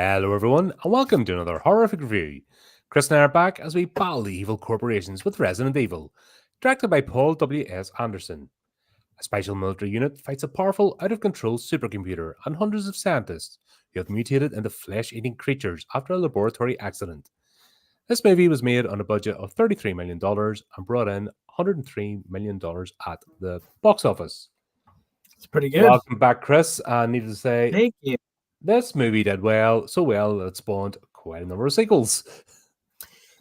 Hello, everyone, and welcome to another horrific review. Chris and I are back as we battle the evil corporations with Resident Evil, directed by Paul W.S. Anderson. A special military unit fights a powerful, out of control supercomputer and hundreds of scientists who have mutated into flesh eating creatures after a laboratory accident. This movie was made on a budget of $33 million and brought in $103 million at the box office. It's pretty good. Welcome back, Chris. And needless to say, Thank you. this movie did so well that it spawned quite a number of sequels.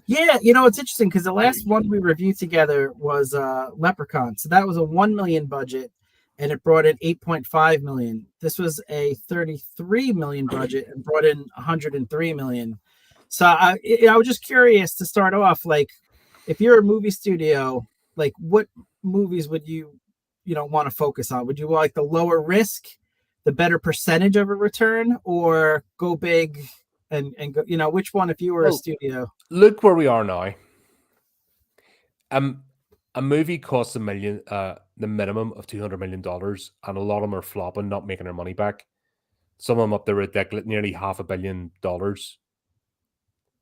Yeah, it's interesting because the last one we reviewed together was Leprechaun. So that was a 1 million budget and it brought in 8.5 million. This was a 33 million budget and brought in 103 million. So I was just curious to start off, like, if you're a movie studio, like, what movies would you want to focus on? Would you like the lower risk, the better percentage of a return, or go big and go, which one if you were a studio? Look where we are now. A movie costs the minimum of $200 million, and a lot of them are flopping, not making their money back. Some of them up there ridiculous, nearly $500 million.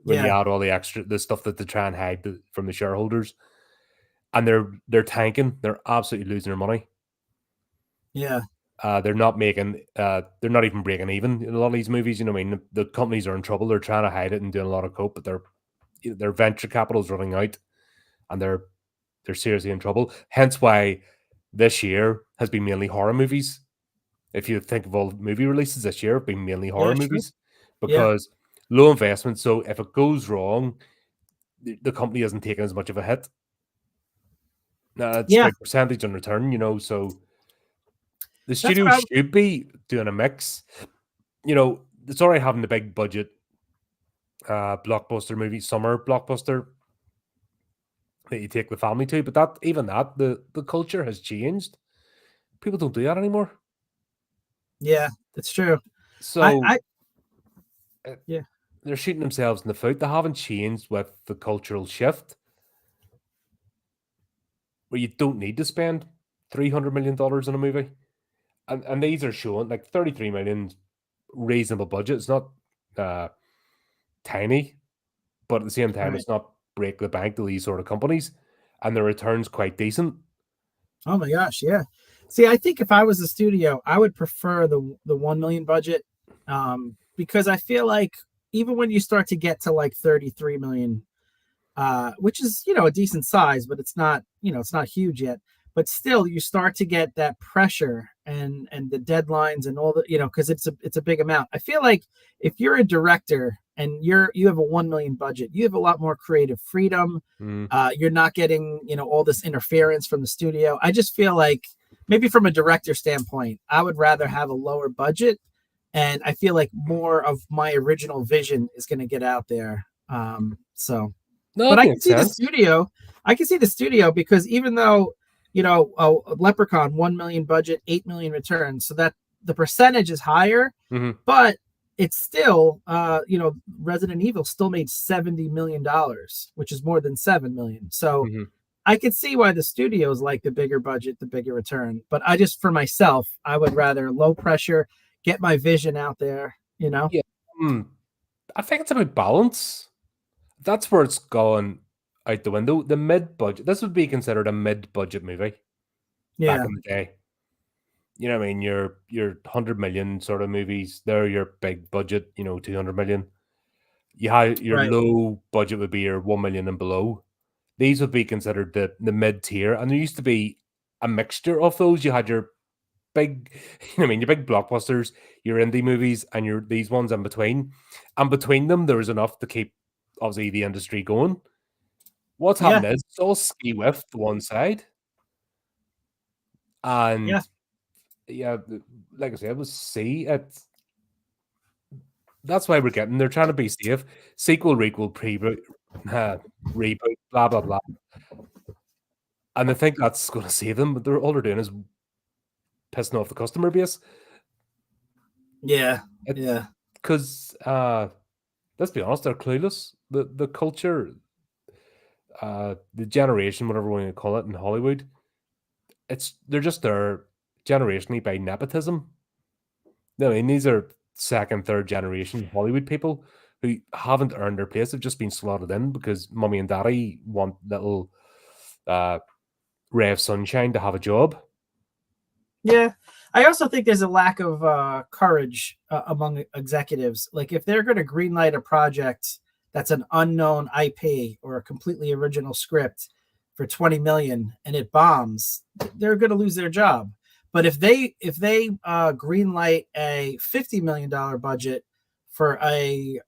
When you add all the stuff that they try and hide from the shareholders, and they're tanking, they're absolutely losing their money. Yeah. They're not making, they're not even breaking even in a lot of these movies. The companies are in trouble. They're trying to hide it and doing a lot of coke, but their venture capital is running out, and they're seriously in trouble. Hence why this year has been mainly horror movies. If you think of all the movie releases this year, have been mainly horror movies because low investment. So if it goes wrong, the company isn't taking as much of a hit. It's a big percentage on return, so the studio should be doing a mix. It's already having the big budget blockbuster movie, summer blockbuster that you take the family to, but the culture has changed. People don't do that anymore. Yeah, that's true. So they're shooting themselves in the foot. They haven't changed with the cultural shift where you don't need to spend $300 million on a movie. And these are showing like 33 million reasonable budget. It's not tiny, but at the same time, it's not break the bank to these sort of companies, and the return's quite decent. Oh my gosh, yeah. See, I think if I was a studio, I would prefer the 1 million budget, because I feel like even when you start to get to like 33 million, which is a decent size, but it's not it's not huge yet. But still, you start to get that pressure and the deadlines and all the because it's a big amount. I feel like if you're a director and you have a 1 million budget, you have a lot more creative freedom. You're not getting all this interference from the studio. I just feel like maybe from a director standpoint, I would rather have a lower budget, and I feel like more of my original vision is going to get out there. But I can see the studio. I can see the studio because even though Leprechaun 1 million budget, 8 million returns, so that the percentage is higher, but it's still Resident Evil still made $70 million, which is more than 7 million. So I could see why the studios like the bigger budget, the bigger return. But for myself, I would rather low pressure, get my vision out there. Yeah. I think it's about balance. That's where it's gone out the window. The mid-budget, this would be considered a mid-budget movie back in the day. You know what I mean? Your 100 million sort of movies, they're your big budget, 200 million. You have your low budget would be your 1 million and below. These would be considered the mid-tier, and there used to be a mixture of those. You had your big, your big blockbusters, your indie movies, and these ones in between. And between them, there was enough to keep obviously the industry going. What's happened is it's all ski with one side. And like I said, it was that's why they're trying to be safe. Sequel, requel, reboot, blah blah blah. And I think that's going to save them, but all they're doing is pissing off the customer base. Because let's be honest, they're clueless. The culture, the generation, whatever we want to call it in Hollywood, they're just there generationally by nepotism. These are second, third generation Hollywood people who haven't earned their place. They've just been slotted in because mommy and daddy want little ray of sunshine to have a job. Yeah. I also think there's a lack of courage among executives. Like if they're going to greenlight a project that's an unknown IP or a completely original script for 20 million and it bombs, they're going to lose their job. But if they greenlight a $50 million budget for a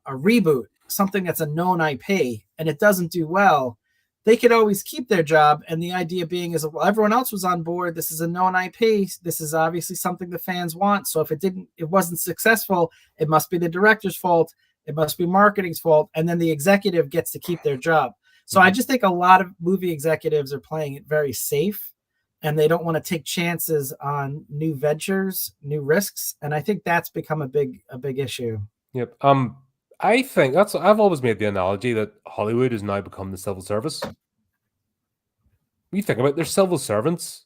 reboot, something that's a known IP, and it doesn't do well, they could always keep their job. And the idea being is, well, everyone else was on board. This is a known IP. This is obviously something the fans want. So if it wasn't successful, it must be the director's fault. It must be marketing's fault. And then the executive gets to keep their job. So I just think a lot of movie executives are playing it very safe, and they don't want to take chances on new ventures, new risks. And I think that's become a big issue. Yep. I think I've always made the analogy that Hollywood has now become the civil service. When you think about it, they're civil servants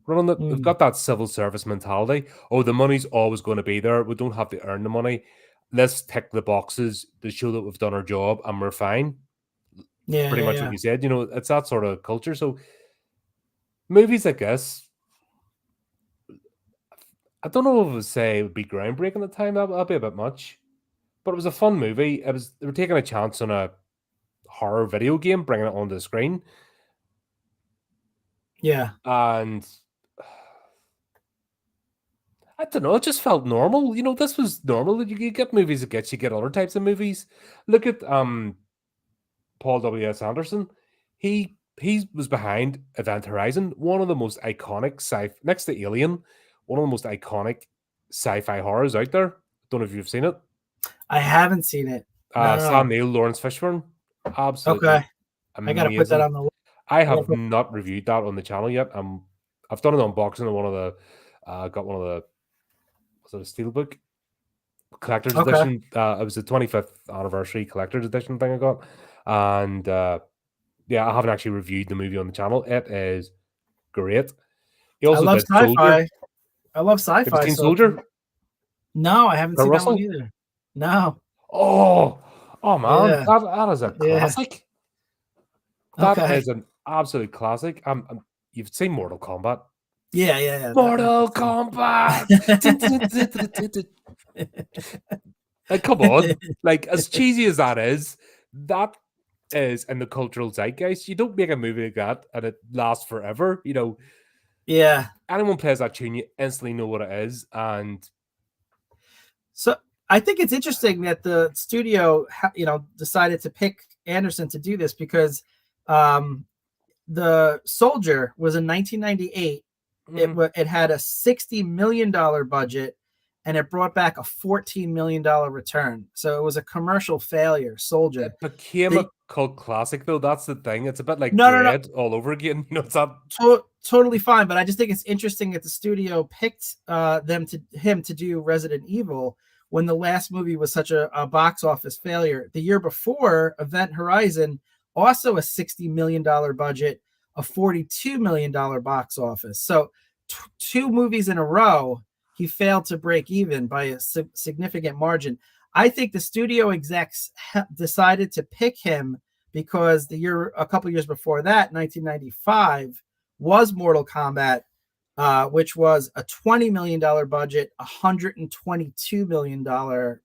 running it. They've got that civil service mentality. Oh, the money's always going to be there. We don't have to earn the money. Let's tick the boxes to show that we've done our job and we're fine. Yeah, pretty much what you said. It's that sort of culture. So movies like this, I don't know if I would say it would be groundbreaking at the time. That'd be a bit much. But it was a fun movie. They were taking a chance on a horror video game, bringing it onto the screen. Yeah. And I don't know, it just felt normal. This was normal. You get movies that you get other types of movies. Look at Paul W.S. Anderson. He was behind Event Horizon, one of the most iconic next to Alien, one of the most iconic sci-fi horrors out there. Don't know if you've seen it. I haven't seen it. Sam Neill, Lawrence Fishburne. Absolutely. Okay. Amazing. I gotta put that on the list. I have not reviewed that on the channel yet. I've done an unboxing of one of the got one of the, was it a Steelbook collector's edition? It was the 25th anniversary collector's edition thing I got. And yeah, I haven't actually reviewed the movie on the channel. It is great. He also I love sci-fi. Soldier. I love sci-fi. Have you seen Soldier? No, I haven't seen that one either. No. Oh man, yeah. That is a classic. That is an absolute classic. You've seen Mortal Kombat. Yeah. Mortal Kombat. Like, come on. Like, as cheesy as that is in the cultural zeitgeist. You don't make a movie like that and it lasts forever. Yeah. Anyone plays that tune, you instantly know what it is. And so I think it's interesting that the studio, decided to pick Anderson to do this because the Soldier was in 1998. It had a $60 million budget, and it brought back a $14 million return. So it was a commercial failure. Soldier. It became a cult classic, though. That's the thing. It's a bit like Dread all over again. It's not totally fine, but I just think it's interesting that the studio picked him to do Resident Evil when the last movie was such a box office failure. The year before, Event Horizon, also a $60 million budget, a $42 million box office. So two movies in a row, he failed to break even by a significant margin. I think the studio execs decided to pick him because a couple years before that, 1995, was Mortal Kombat, which was a $20 million budget, $122 million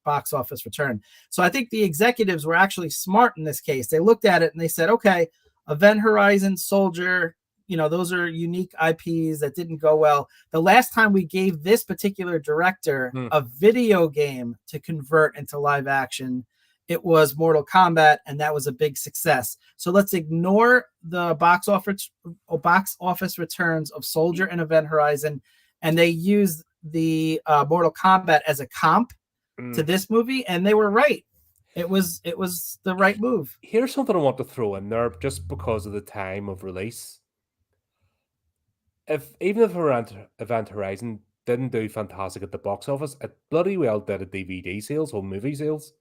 box office return. So I think the executives were actually smart in this case. They looked at it and they said, okay, Event Horizon, Soldier, those are unique IPs that didn't go well. The last time we gave this particular director a video game to convert into live action, it was Mortal Kombat, and that was a big success. So let's ignore the box office returns of Soldier and Event Horizon, and they used the Mortal Kombat as a comp to this movie, and they were right. It was the right move. Here's something I want to throw in there, just because of the time of release. Even if Event Horizon didn't do fantastic at the box office, it bloody well did at DVD sales or movie sales.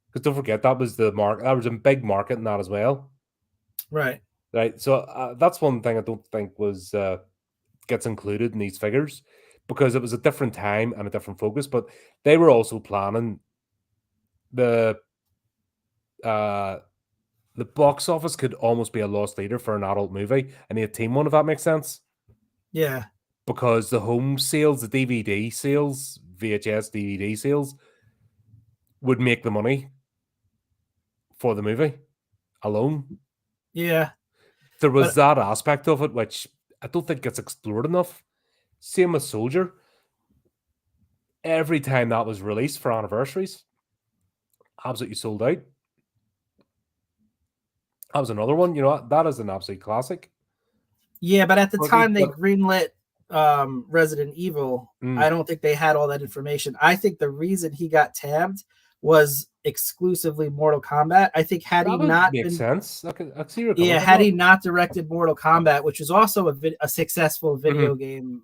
Because don't forget, that was the market. That was a big market in that as well. Right. So that's one thing I don't think gets included in these figures. because it was a different time and a different focus. But they were also planning the box office could almost be a loss leader for an adult movie and a teen one, if that makes sense. Yeah. Because the home sales, the DVD sales, VHS DVD sales would make the money for the movie alone. Yeah. There was that aspect of it, which I don't think gets explored enough. Same with Soldier. Every time that was released for anniversaries, absolutely sold out. That was another one. That is an absolute classic. Yeah, but at the time they greenlit Resident Evil, I don't think they had all that information. I think the reason he got tabbed was exclusively Mortal Kombat. I think had he not make sense. I see your had he not directed Mortal Kombat, which was also a successful video game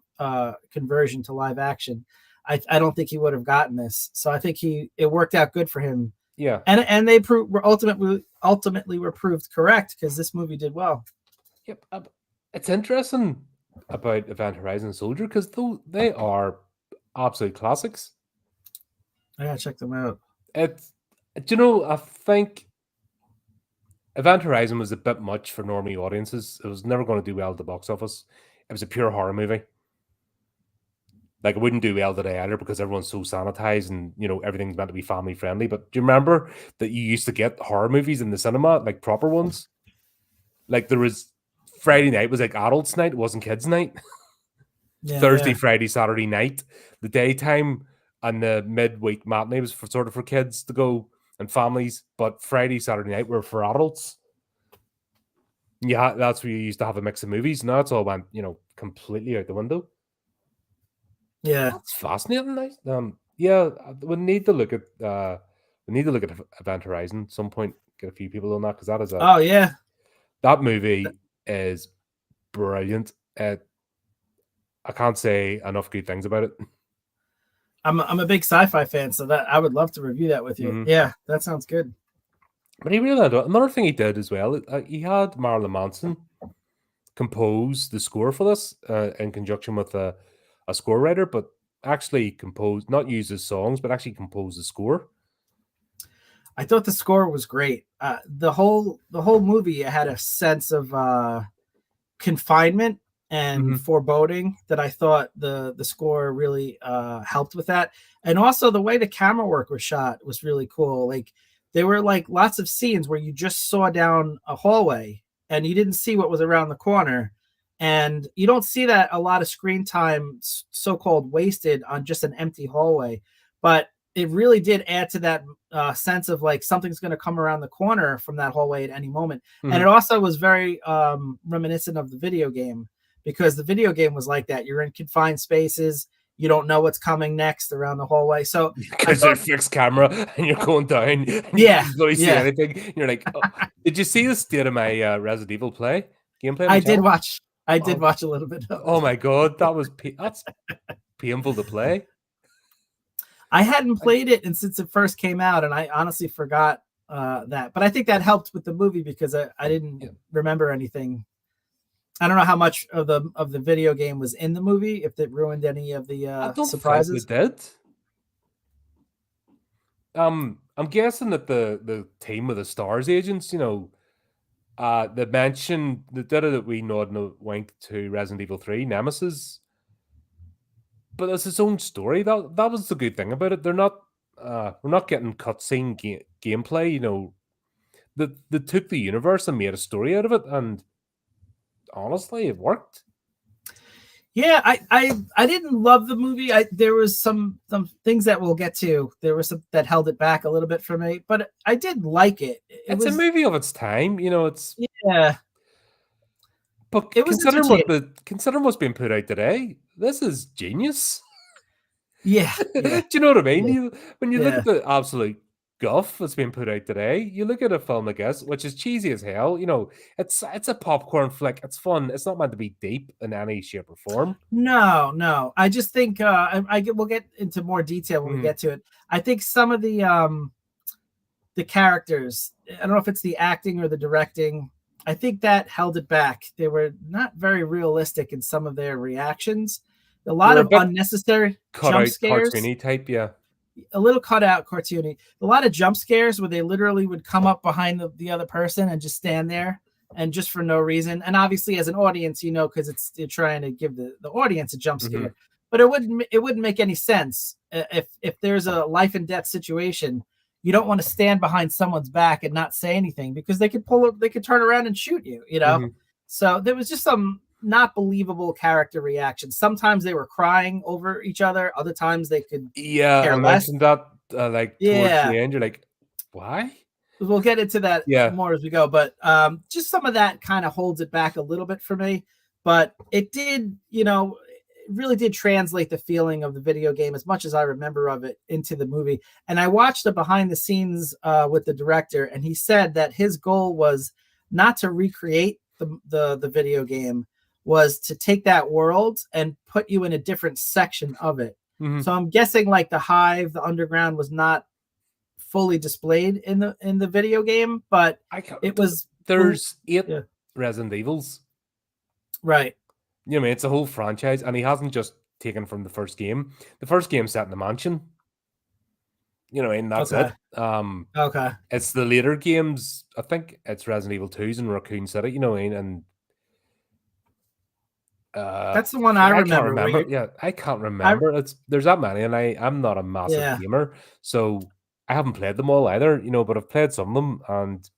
conversion to live action, I don't think he would have gotten this. So I think it worked out good for him. Yeah, and they were ultimately were proved correct because this movie did well. Yep, it's interesting about Event Horizon Soldier because they are absolute classics. I gotta check them out. I think Event Horizon was a bit much for normie audiences. It was never going to do well at the box office. It was a pure horror movie. Like, it wouldn't do well today either because everyone's so sanitized and, everything's meant to be family friendly. But do you remember that you used to get horror movies in the cinema, like proper ones? Like, there was Friday night was like adults' night, it wasn't kids' night. Yeah, Thursday, Friday, Saturday night, the daytime and the midweek matinee was for kids to go and families, but Friday, Saturday night were for adults. Yeah, that's where you used to have a mix of movies. Now it's all went, completely out the window. Yeah, that's fascinating. Yeah, we need to look at Event Horizon at some point. Get a few people on that because that is that movie is brilliant. I can't say enough good things about it. I'm a big sci-fi fan, so that I would love to review that with you. Mm-hmm. Yeah, that sounds good. But he really had another thing he did as well. He had Marilyn Manson compose the score for this in conjunction with a score writer, but actually not use his songs, but actually compose the score. I thought the score was great. The whole movie had a sense of confinement and foreboding that I thought the score really helped with that. And also the way the camera work was shot was really cool. Like, there were like lots of scenes where you just saw down a hallway and you didn't see what was around the corner. And you don't see that a lot of screen time so-called wasted on just an empty hallway. But it really did add to that sense of like something's going to come around the corner from that hallway at any moment. And it also was very reminiscent of the video game, because the video game was like that. You're in confined spaces. You don't know what's coming next around the hallway. So because they're fixed camera and you're going down. And you can't really see anything. And you're like, did you see the state of my Resident Evil gameplay? I did watch a little bit of it. Oh my god, that's painful to play. I hadn't played it since it first came out, and I honestly forgot that. But I think that helped with the movie because I didn't remember anything. I don't know how much of the video game was in the movie, if it ruined any of the surprises. Think it did. I'm guessing that the team of the Stars agents, they mentioned the did it that we nod and wink to Resident Evil 3 Nemesis. But it's its own story. That was the good thing about it. They're not we're not getting cutscene gameplay. They took the universe and made a story out of it, and honestly, it worked. Yeah, I didn't love the movie. There was some things that we'll get to. There was some that held it back a little bit for me, but I did like it. It's a movie of its time. It's But considering what's being put out today, this is genius. Yeah. Do you know what I mean? Yeah. When you look at the absolute guff that's being put out today, you look at a film like this, which is cheesy as hell. It's a popcorn flick. It's fun. It's not meant to be deep in any shape or form. No. I just think we'll get into more detail when we get to it. I think some of the characters, I don't know if it's the acting or the directing, I think that held it back. They were not very realistic in some of their reactions. A lot They're a of bit unnecessary cut jump out, scares. cartoony type, yeah. A little cut out, cartoony. A lot of jump scares where they literally would come up behind the other person and just stand there and just for no reason. And obviously, as an audience, you know, because you're trying to give the audience a jump scare. Mm-hmm. But it wouldn't make any sense if there's a life and death situation. You don't want to stand behind someone's back and not say anything because they could turn around and shoot you, you know? Mm-hmm. So there was just some not believable character reactions. Sometimes they were crying over each other. Other times they could Yeah, I mentioned that like towards the end. You're like, why? We'll get into that more as we go, but just some of that kind of holds it back a little bit for me. But it did, you know, really did translate the feeling of the video game as much as I remember of it into the movie. And I watched the behind the scenes with the director, and he said that his goal was not to recreate the video game, was to take that world and put you in a different section of it. Mm-hmm. So I'm guessing like the hive, the underground was not fully displayed in the video game, but it was. There's 8 Resident Evils. Right. You know what I mean? It's a whole franchise, and he hasn't just taken from the first game. The first game set in the mansion. You know, and that's it. Okay. It's the later games. I think it's Resident Evil 2's in Raccoon City. You know, and that's the one I remember. Can't remember. Yeah, I can't remember. There's that many, and I'm not a massive gamer, so I haven't played them all either. You know, but I've played some of them, and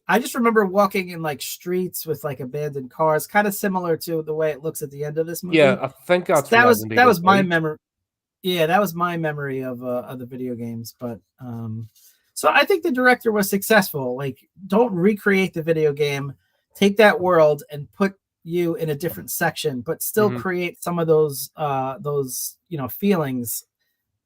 I just remember walking in like streets with like abandoned cars, kind of similar to the way it looks at the end of this movie. Yeah, I think that was my memory. Yeah, that was my memory of the video games. But so I think the director was successful. Like, don't recreate the video game. Take that world and put you in a different section, but still create some of those feelings,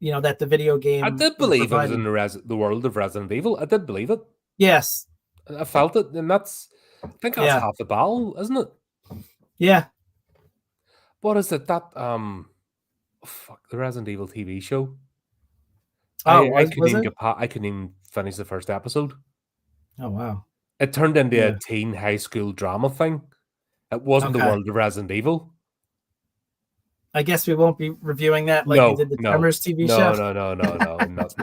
that the video game. I did believe it was in the world of Resident Evil. I did believe it. Yes. I felt it, and I think that's half the battle, isn't it? Yeah. What is it? That the Resident Evil TV show. I couldn't even finish the first episode. Oh wow! It turned into a teen high school drama thing. It wasn't the world of Resident Evil. I guess we won't be reviewing that like we did the Tremors TV show. No.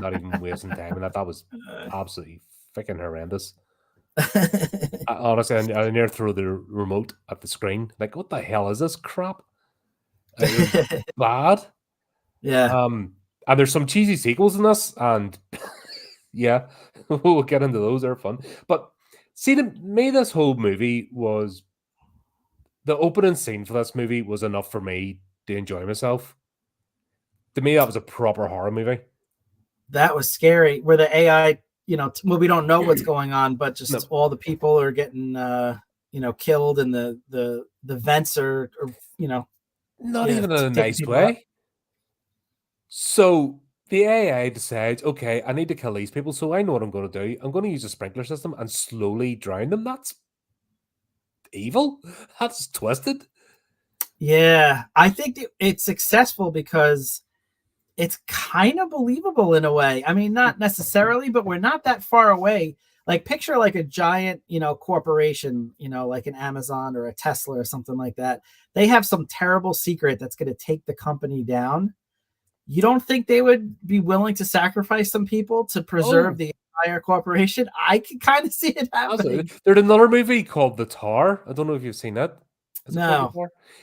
Not even wasting time. And that was absolutely freaking horrendous. Honestly, I near threw the remote at the screen. Like, what the hell is this crap? It was bad. Yeah. And there's some cheesy sequels in this, and yeah, we'll get into those. They're fun. But see, to me, this whole movie was the opening scene for this movie was enough for me to enjoy myself. To me, that was a proper horror movie. That was scary. Where the AI, we don't know what's going on, but just all the people are getting, killed, and the vents are not even in a nice way. So the AI decides, okay, I need to kill these people, so I know what I'm going to do. I'm going to use a sprinkler system and slowly drown them. That's evil. That's twisted. Yeah, I think it's successful because it's kind of believable in a way. I mean, not necessarily, but we're not that far away. Like, picture like a giant, corporation, like an Amazon or a Tesla or something like that. They have some terrible secret that's going to take the company down. You don't think they would be willing to sacrifice some people to preserve the entire corporation? I can kind of see it happening. There's another movie called The Tower. I don't know if you've seen that. No.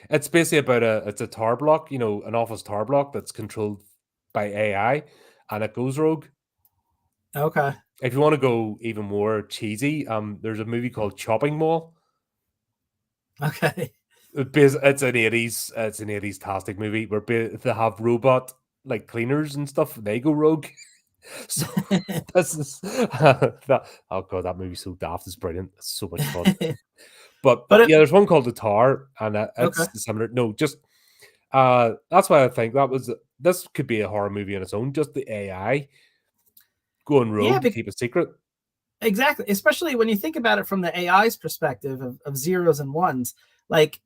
It's basically about a tower block, an office tower block that's controlled by AI, and it goes rogue. Okay. If you want to go even more cheesy, there's a movie called Chopping Mall. Okay. It's an 80s tastic movie where they have robot like cleaners and stuff. They go rogue. So this is oh god, that movie's so daft. It's brilliant. It's so much fun. But there's one called The Tower, and it's similar. No, just that's why I think this could be a horror movie on its own. Just the AI going rogue to keep a secret. Exactly, especially when you think about it from the AI's perspective of zeros and ones. Like,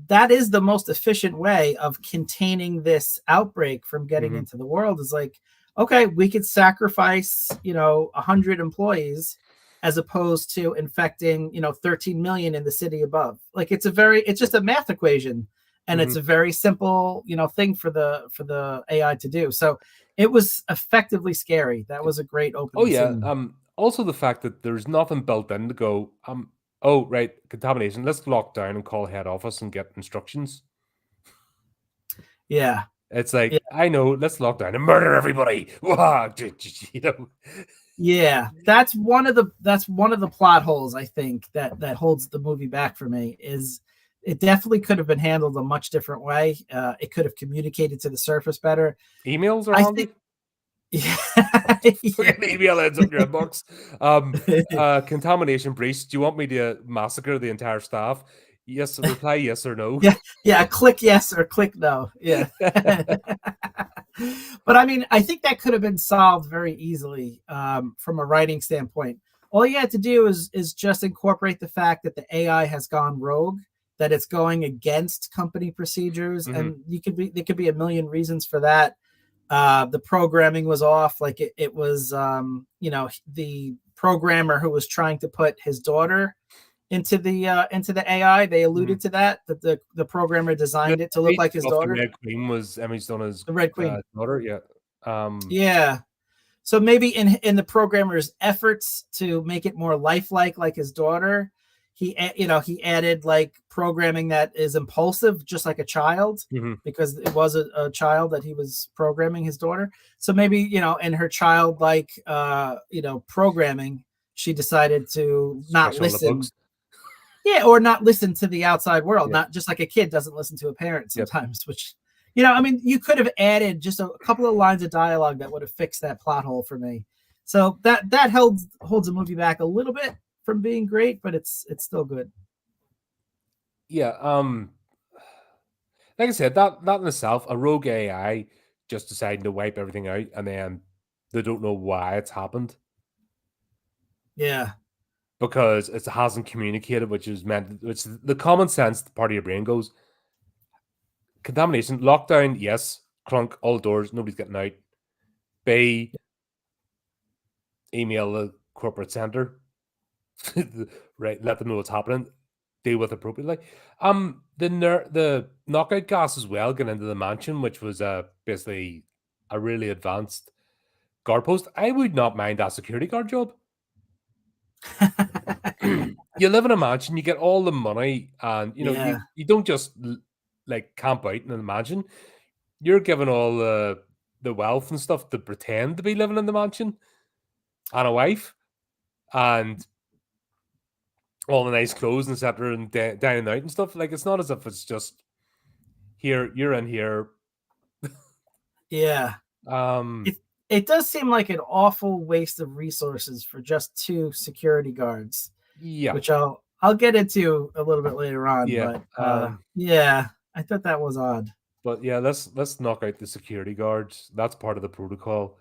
that is the most efficient way of containing this outbreak from getting into the world. Is like, okay, we could sacrifice 100 employees as opposed to infecting 13 million in the city above. Like, it's just a math equation, and it's a very simple, thing for the AI to do. So it was effectively scary. That was a great opening scene. Also the fact that there's nothing built in to go, oh right, contamination, let's lock down and call head office and get instructions. Yeah. It's like, I know, let's lock down and murder everybody. Yeah, that's one of the plot holes, I think, that holds the movie back for me. Is it definitely could have been handled a much different way. It could have communicated to the surface better. Emails are handy. Yeah. Email ends up in your inbox. Contamination breach. Do you want me to massacre the entire staff? Yes. Reply yes or no. Yeah. Click yes or click no. Yeah. But I mean, I think that could have been solved very easily from a writing standpoint. All you had to do is just incorporate the fact that the AI has gone rogue, that it's going against company procedures, and there could be a million reasons for that. The programming was off. Like it was, the programmer who was trying to put his daughter into the AI. They alluded to that the programmer designed it to look like his daughter. The Red Queen was Emmy Stone's the Red Queen daughter. Yeah. Yeah. So maybe in the programmer's efforts to make it more lifelike, like his daughter, he added like programming that is impulsive, just like a child, because it was a child that he was programming, his daughter. So maybe, in her childlike, programming, she decided to not listen. Yeah, or not listen to the outside world, not just like a kid doesn't listen to a parent sometimes, which, you could have added just a couple of lines of dialogue that would have fixed that plot hole for me. So that holds the movie back a little bit from being great, but it's still good. Yeah. Like I said, that in itself, a rogue AI just deciding to wipe everything out, and then they don't know why it's happened. Yeah. Because it hasn't communicated, which the common sense part of your brain goes, contamination, lockdown, yes, clunk, all doors, nobody's getting out. B, email the corporate center, right? Let them know what's happening. Deal with it appropriately. The knockout gas as well getting into the mansion, which was basically a really advanced guard post. I would not mind that security guard job. You live in a mansion, you get all the money, and you don't just like camp out in a mansion. You're given all the wealth and stuff to pretend to be living in the mansion, and a wife, and all the nice clothes, etc., and dining out and stuff. Like, it's not as if it's just here. You're in here. Yeah. It does seem like an awful waste of resources for just 2 security guards. Yeah. Which I'll get into a little bit later on. Yeah. But I thought that was odd. But yeah, let's knock out the security guards. That's part of the protocol.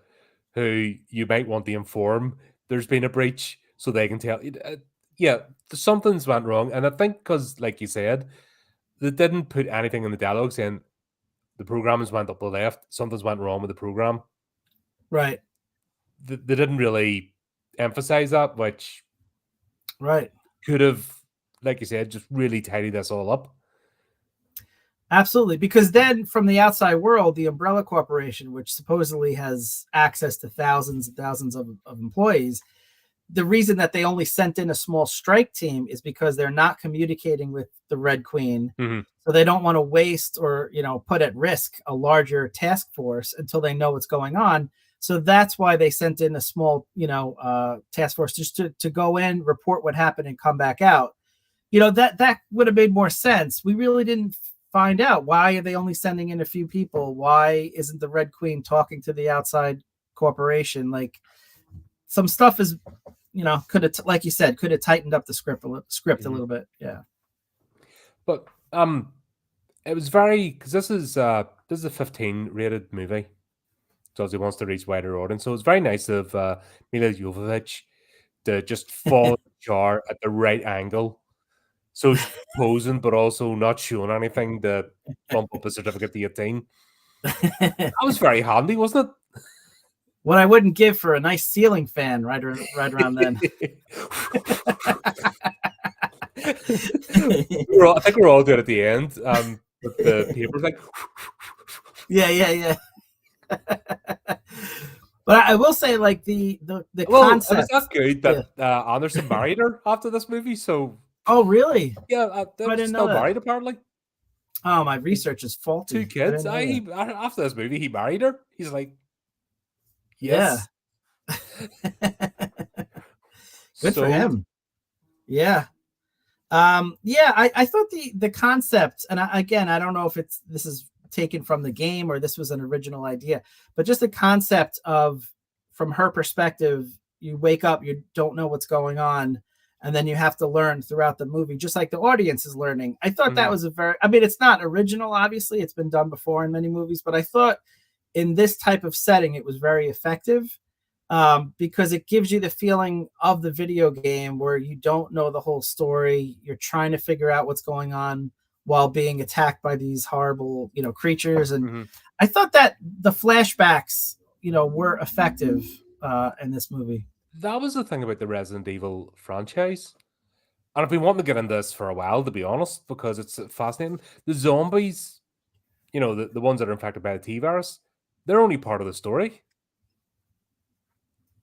Who you might want to inform there's been a breach, so they can tell. Something's went wrong, and I think because, like you said, they didn't put anything in the dialogue saying the program has went up the left. Something's went wrong with the program. Right. They didn't really emphasize that, which could have, like you said, just really tidied this all up. Absolutely, because then from the outside world, the Umbrella Corporation, which supposedly has access to thousands and thousands of employees, the reason that they only sent in a small strike team is because they're not communicating with the Red Queen. So they don't want to waste or, put at risk a larger task force until they know what's going on. So that's why they sent in a small, task force just to go in, report what happened, and come back out. That would have made more sense. We really didn't find out why are they only sending in a few people. Why isn't the Red Queen talking to the outside corporation? Like, some stuff is, could have, like you said, could have tightened up the script a little bit. Yeah. But it was very, because this is a 15 rated movie, so he wants to reach wider audience. So it's very nice of Mila Jovovich to just fall in the jar at the right angle. So she's posing, but also not showing anything to bump up a certificate to 18. That was very handy, wasn't it? What I wouldn't give for a nice ceiling fan right around then. I think we're all good at the end. But the paper's like. Yeah. But I will say, like the concept. It was that good that Anderson married her after this movie. So. Oh really? Yeah, they're still married apparently. Oh, my research is faulty. 2 kids. After this movie, he married her. He's like, yes. Yeah. Good for him. Yeah. I thought the concept, and I don't know if this is taken from the game or this was an original idea, but just the concept of, from her perspective, you wake up, you don't know what's going on, and then you have to learn throughout the movie, just like the audience is learning. I thought that was it's not original, obviously, it's been done before in many movies, but I thought in this type of setting it was very effective, because it gives you the feeling of the video game where you don't know the whole story, you're trying to figure out what's going on while being attacked by these horrible, creatures. And I thought that the flashbacks, were effective in this movie. That was the thing about the Resident Evil franchise. And I've been wanting to get into this for a while, to be honest, because it's fascinating. The zombies, the ones that are infected by the T-virus, they're only part of the story.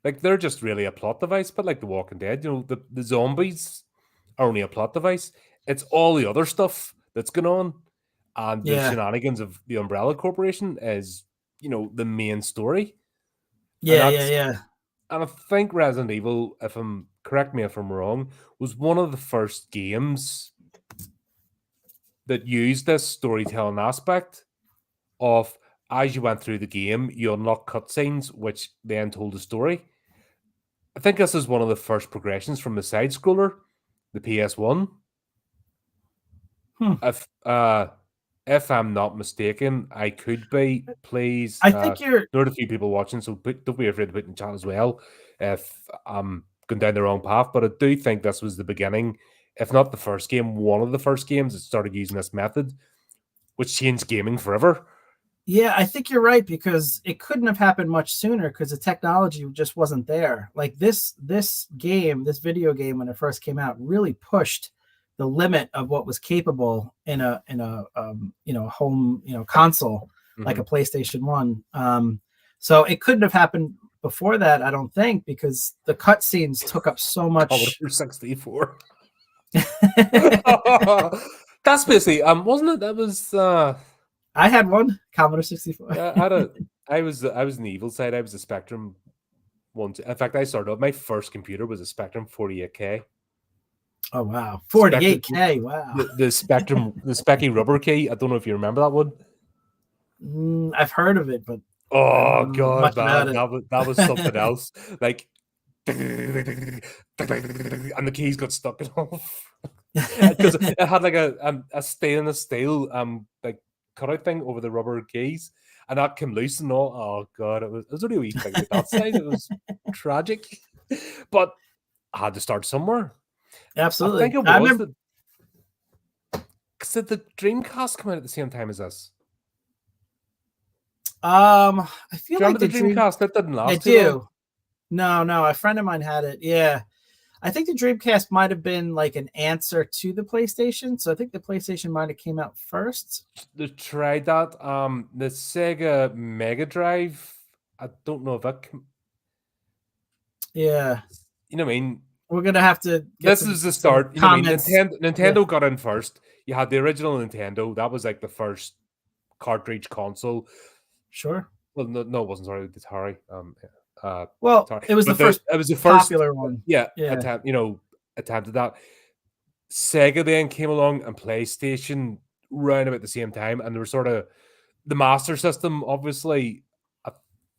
Like, they're just really a plot device, but like The Walking Dead, the zombies are only a plot device. It's all the other stuff that's going on. And the shenanigans of the Umbrella Corporation is, the main story. Yeah. And I think Resident Evil, correct me if I'm wrong, was one of the first games that used this storytelling aspect of, as you went through the game, you unlock cutscenes, which then told the story. I think this is one of the first progressions from the side scroller, the PS1. If I'm not mistaken, I could be. Please, I think there are a few people watching, so don't be afraid to put in chat as well if I'm going down the wrong path. But I do think this was the beginning, if not the first game, one of the first games that started using this method, which changed gaming forever. Yeah, I think you're right, because it couldn't have happened much sooner because the technology just wasn't there. Like this video game, when it first came out, really pushed the limit of what was capable in a home console, like a PlayStation 1. So it couldn't have happened before that, I don't think, because the cutscenes took up so much. Commodore 64. That's basically wasn't it? That was I had one Commodore 64. I was in the evil side. I was a Spectrum one. In fact, I started off, my first computer was a Spectrum 48K. Oh wow, 48K! Wow. The Spectrum, the Specky rubber key. I don't know if you remember that one. I've heard of it, but oh god, man, that was something else. Like, and the keys got stuck in off because it had like a stainless steel like cutout thing over the rubber keys, and that came loose and all. Oh god, it was only a wee thing like that side. It was tragic, but I had to start somewhere. Absolutely. I think it was did the Dreamcast come out at the same time as this? I feel like the Dreamcast that didn't last. I do. No, a friend of mine had it. Yeah, I think the Dreamcast might have been like an answer to the PlayStation. So I think the PlayStation might have came out first. They tried that. The Sega Mega Drive. I don't know if that. Yeah. You know what I mean? We're gonna have to. This is the start. You know what I mean? Nintendo got in first. You had the original Nintendo. That was like the first cartridge console. Sure. Well, no, it wasn't. Sorry, the Atari. It was the first. It was the first popular one. Yeah. Attempted that. Sega then came along and PlayStation round about the same time, and there was sort of the Master System. Obviously, I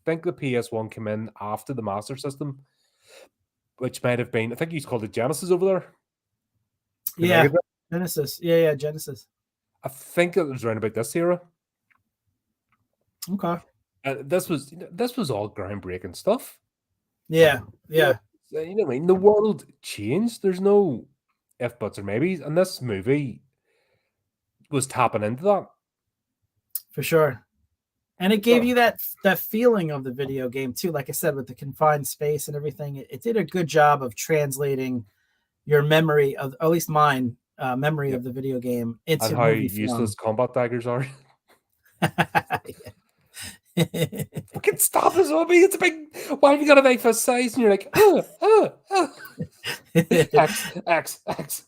think the PS1 came in after the Master System, which might have been, I think he's called it Genesis over there. Yeah, Genesis. Yeah, Genesis. I think it was around about this era. Okay. This was all groundbreaking stuff. Yeah. You know what I mean? The world changed. There's no if, buts, or maybes, and this movie was tapping into that. For sure. And it gave you that feeling of the video game too. Like I said, with the confined space and everything, it did a good job of translating your memory of, at least mine, memory of the video game and into how movie form. useless combat daggers are. Yeah. Fucking stop this zombie! It's a big. Why have you got a knife this size? And you're like, X, X, X.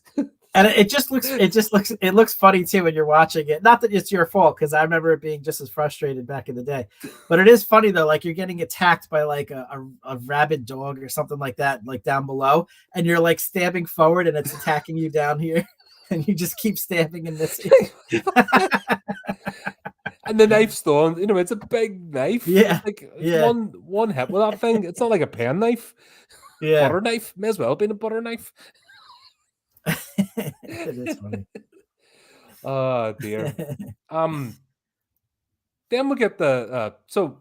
And it looks funny too when you're watching it. Not that it's your fault, because I remember it being just as frustrated back in the day. But it is funny though, like you're getting attacked by like a rabid dog or something like that, like down below, and you're like stabbing forward and it's attacking you down here, and you just keep stabbing and missing. And the knife's thorn, it's a big knife. Yeah. It's one hit with that thing. It's not like a pen knife. Yeah. Butter knife. May as well be a butter knife. It is funny. Oh dear. Then we get the so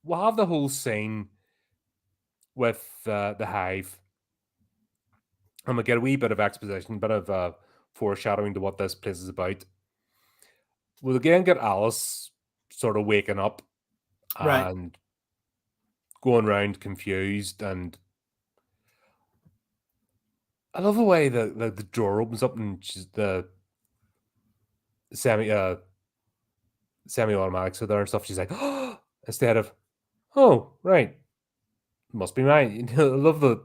we'll have the whole scene with the hive, and we get a wee bit of exposition, bit of foreshadowing to what this place is about. We'll again get Alice sort of waking up and going around confused, and I love the way the door opens up and she's the semi-automatics are there and stuff. She's like, oh, instead of, oh, right, must be mine. I love the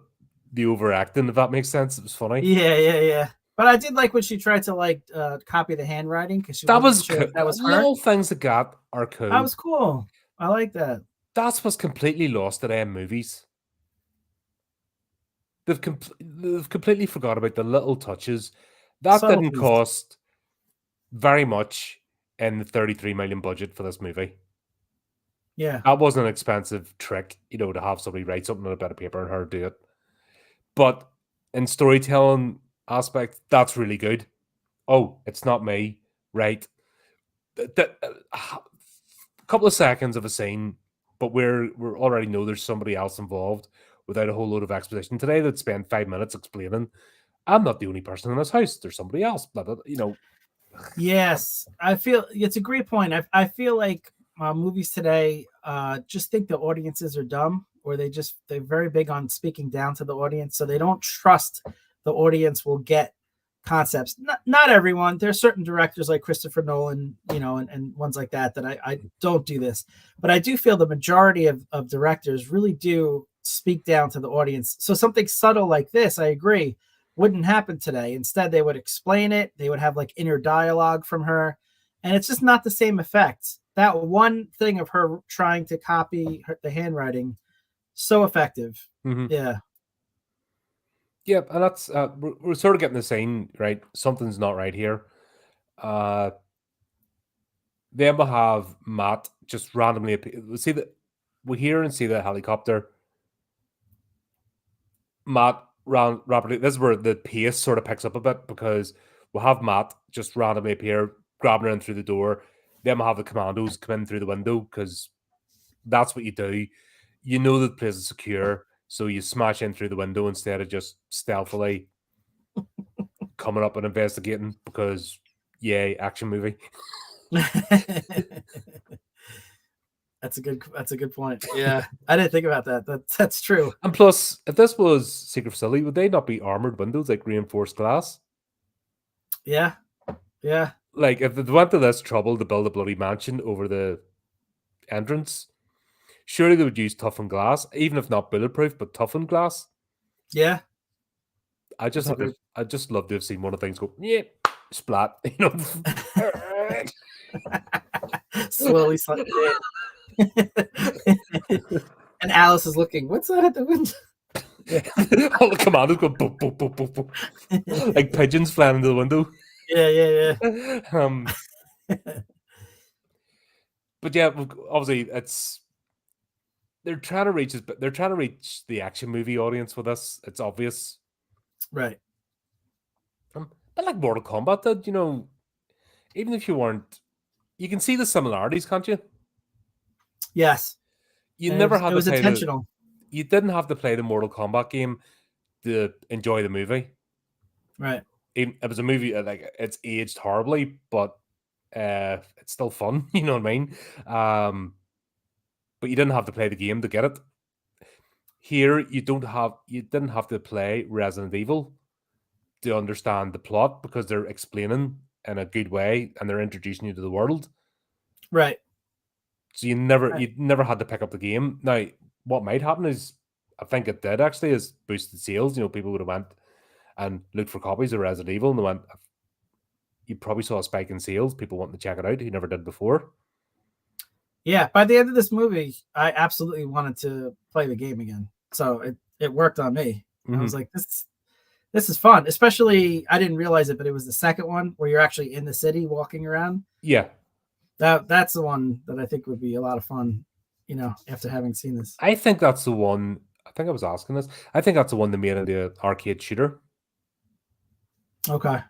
overacting, if that makes sense. It was funny. Yeah. But I did like when she tried to like copy the handwriting, because that was sure cool. That was her. Little things that got are cool. That was cool. I like that. That's what's completely lost today in movies. They've completely forgot about the little touches. That didn't cost very much in the 33 million budget for this movie. Yeah. That wasn't an expensive trick, to have somebody write something on a bit of paper and her do it. But in storytelling aspect, that's really good. Oh, it's not me, right? A couple of seconds of a scene, but we're already know there's somebody else involved without a whole load of exposition. Today, they'd spend 5 minutes explaining, I'm not the only person in this house. There's somebody else. Blah, blah, blah, Yes, I feel it's a great point. I feel like movies today just think the audiences are dumb, or they're very big on speaking down to the audience, so they don't trust the audience will get concepts. Not everyone. There's certain directors like Christopher Nolan, and ones like that I don't do this, but I do feel the majority of directors really do speak down to the audience. So something subtle like this, I agree, wouldn't happen today. Instead, they would explain it. They would have like inner dialogue from her, and it's just not the same effect. That one thing of her trying to copy the handwriting, so effective. Mm-hmm. Yeah. Yeah, and that's we're sort of getting the scene right. Something's not right here. Then we'll have Matt just randomly appear. We hear and see the helicopter. Matt rapidly. This is where the pace sort of picks up a bit, because we'll have Matt just randomly appear, grabbing her in through the door. Then we'll have the commandos come in through the window, because that's what you do. You know that the place is secure, so you smash in through the window instead of just stealthily coming up and investigating, because, yay, action movie. That's a good point. Yeah, I didn't think about that. That's true. And plus, if this was Secret Facility, would they not be armored windows, like reinforced glass? Yeah. Like, if they went to this trouble to build a bloody mansion over the entrance, surely they would use toughened glass, even if not bulletproof, but toughened glass. Yeah. I just love to have seen one of the things go, yeah, splat, slowly. And Alice is looking, what's that at the window? All the commandos go boop, boop, boop, boop, boop. Like pigeons flying into the window. Yeah. But yeah, obviously they're trying to reach the action movie audience with this. It's obvious, right? But like Mortal Kombat did, even if you weren't, you can see the similarities, can't you? Yes. You never had to play intentional. You didn't have to play the Mortal Kombat game to enjoy the movie. Right. It was a movie, like, it's aged horribly, but it's still fun. You know what I mean? But you didn't have to play the game to get it. Here, you didn't have to play Resident Evil to understand the plot because they're explaining in a good way and they're introducing you to the world. Right. So you never had to pick up the game. Now, what might happen is, I think it did actually, is boosted sales. You know, people would have went and looked for copies of Resident Evil, and they went. You probably saw a spike in sales. People wanting to check it out who never did before. Yeah, by the end of this movie, I absolutely wanted to play the game again. So it worked on me. I was like, this is fun. Especially, I didn't realize it, but it was the second one where you're actually in the city walking around. Yeah. That's the one that I think would be a lot of fun, you know, after having seen this. I think that's the one. I think I was asking this. I think that's the one they made into an arcade shooter. Okay.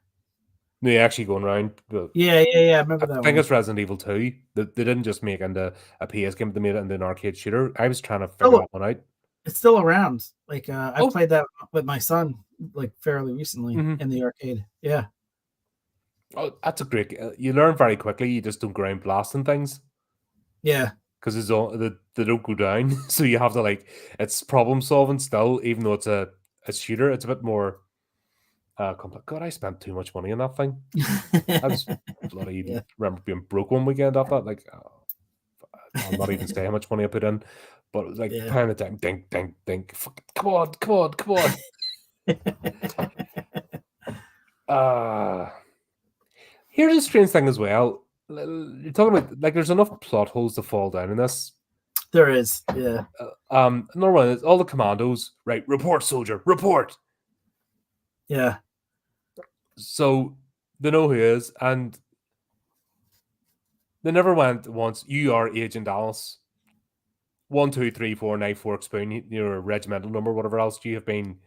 No, you're actually going around. Yeah. I remember that one. I think it's Resident Evil 2. They didn't just make it into a PS game, they made it into an arcade shooter. I was trying to figure that one out. It's still around. Like, I played that with my son, like, fairly recently in the arcade. Yeah. Oh, that's a great... you learn very quickly. You just don't go around blasting things. Yeah. Because they don't go down. So you have to, like... It's problem solving still, even though it's a shooter. It's a bit more... complex. God, I spent too much money on that thing. I was bloody remember being broke one weekend off that. Like, I'll not even say how much money I put in, but it was like pound of time, dink, dink, dink. Fuck, come on. Here's a strange thing as well. You're talking about, like, there's enough plot holes to fall down in this. There is, yeah. Another one is all the commandos. Right, report, soldier, report. Yeah. So they know who he is, and they never went once, you are Agent Alice. 1, 2, 3, 4, knife, fork, spoon, your regimental number, whatever else you have been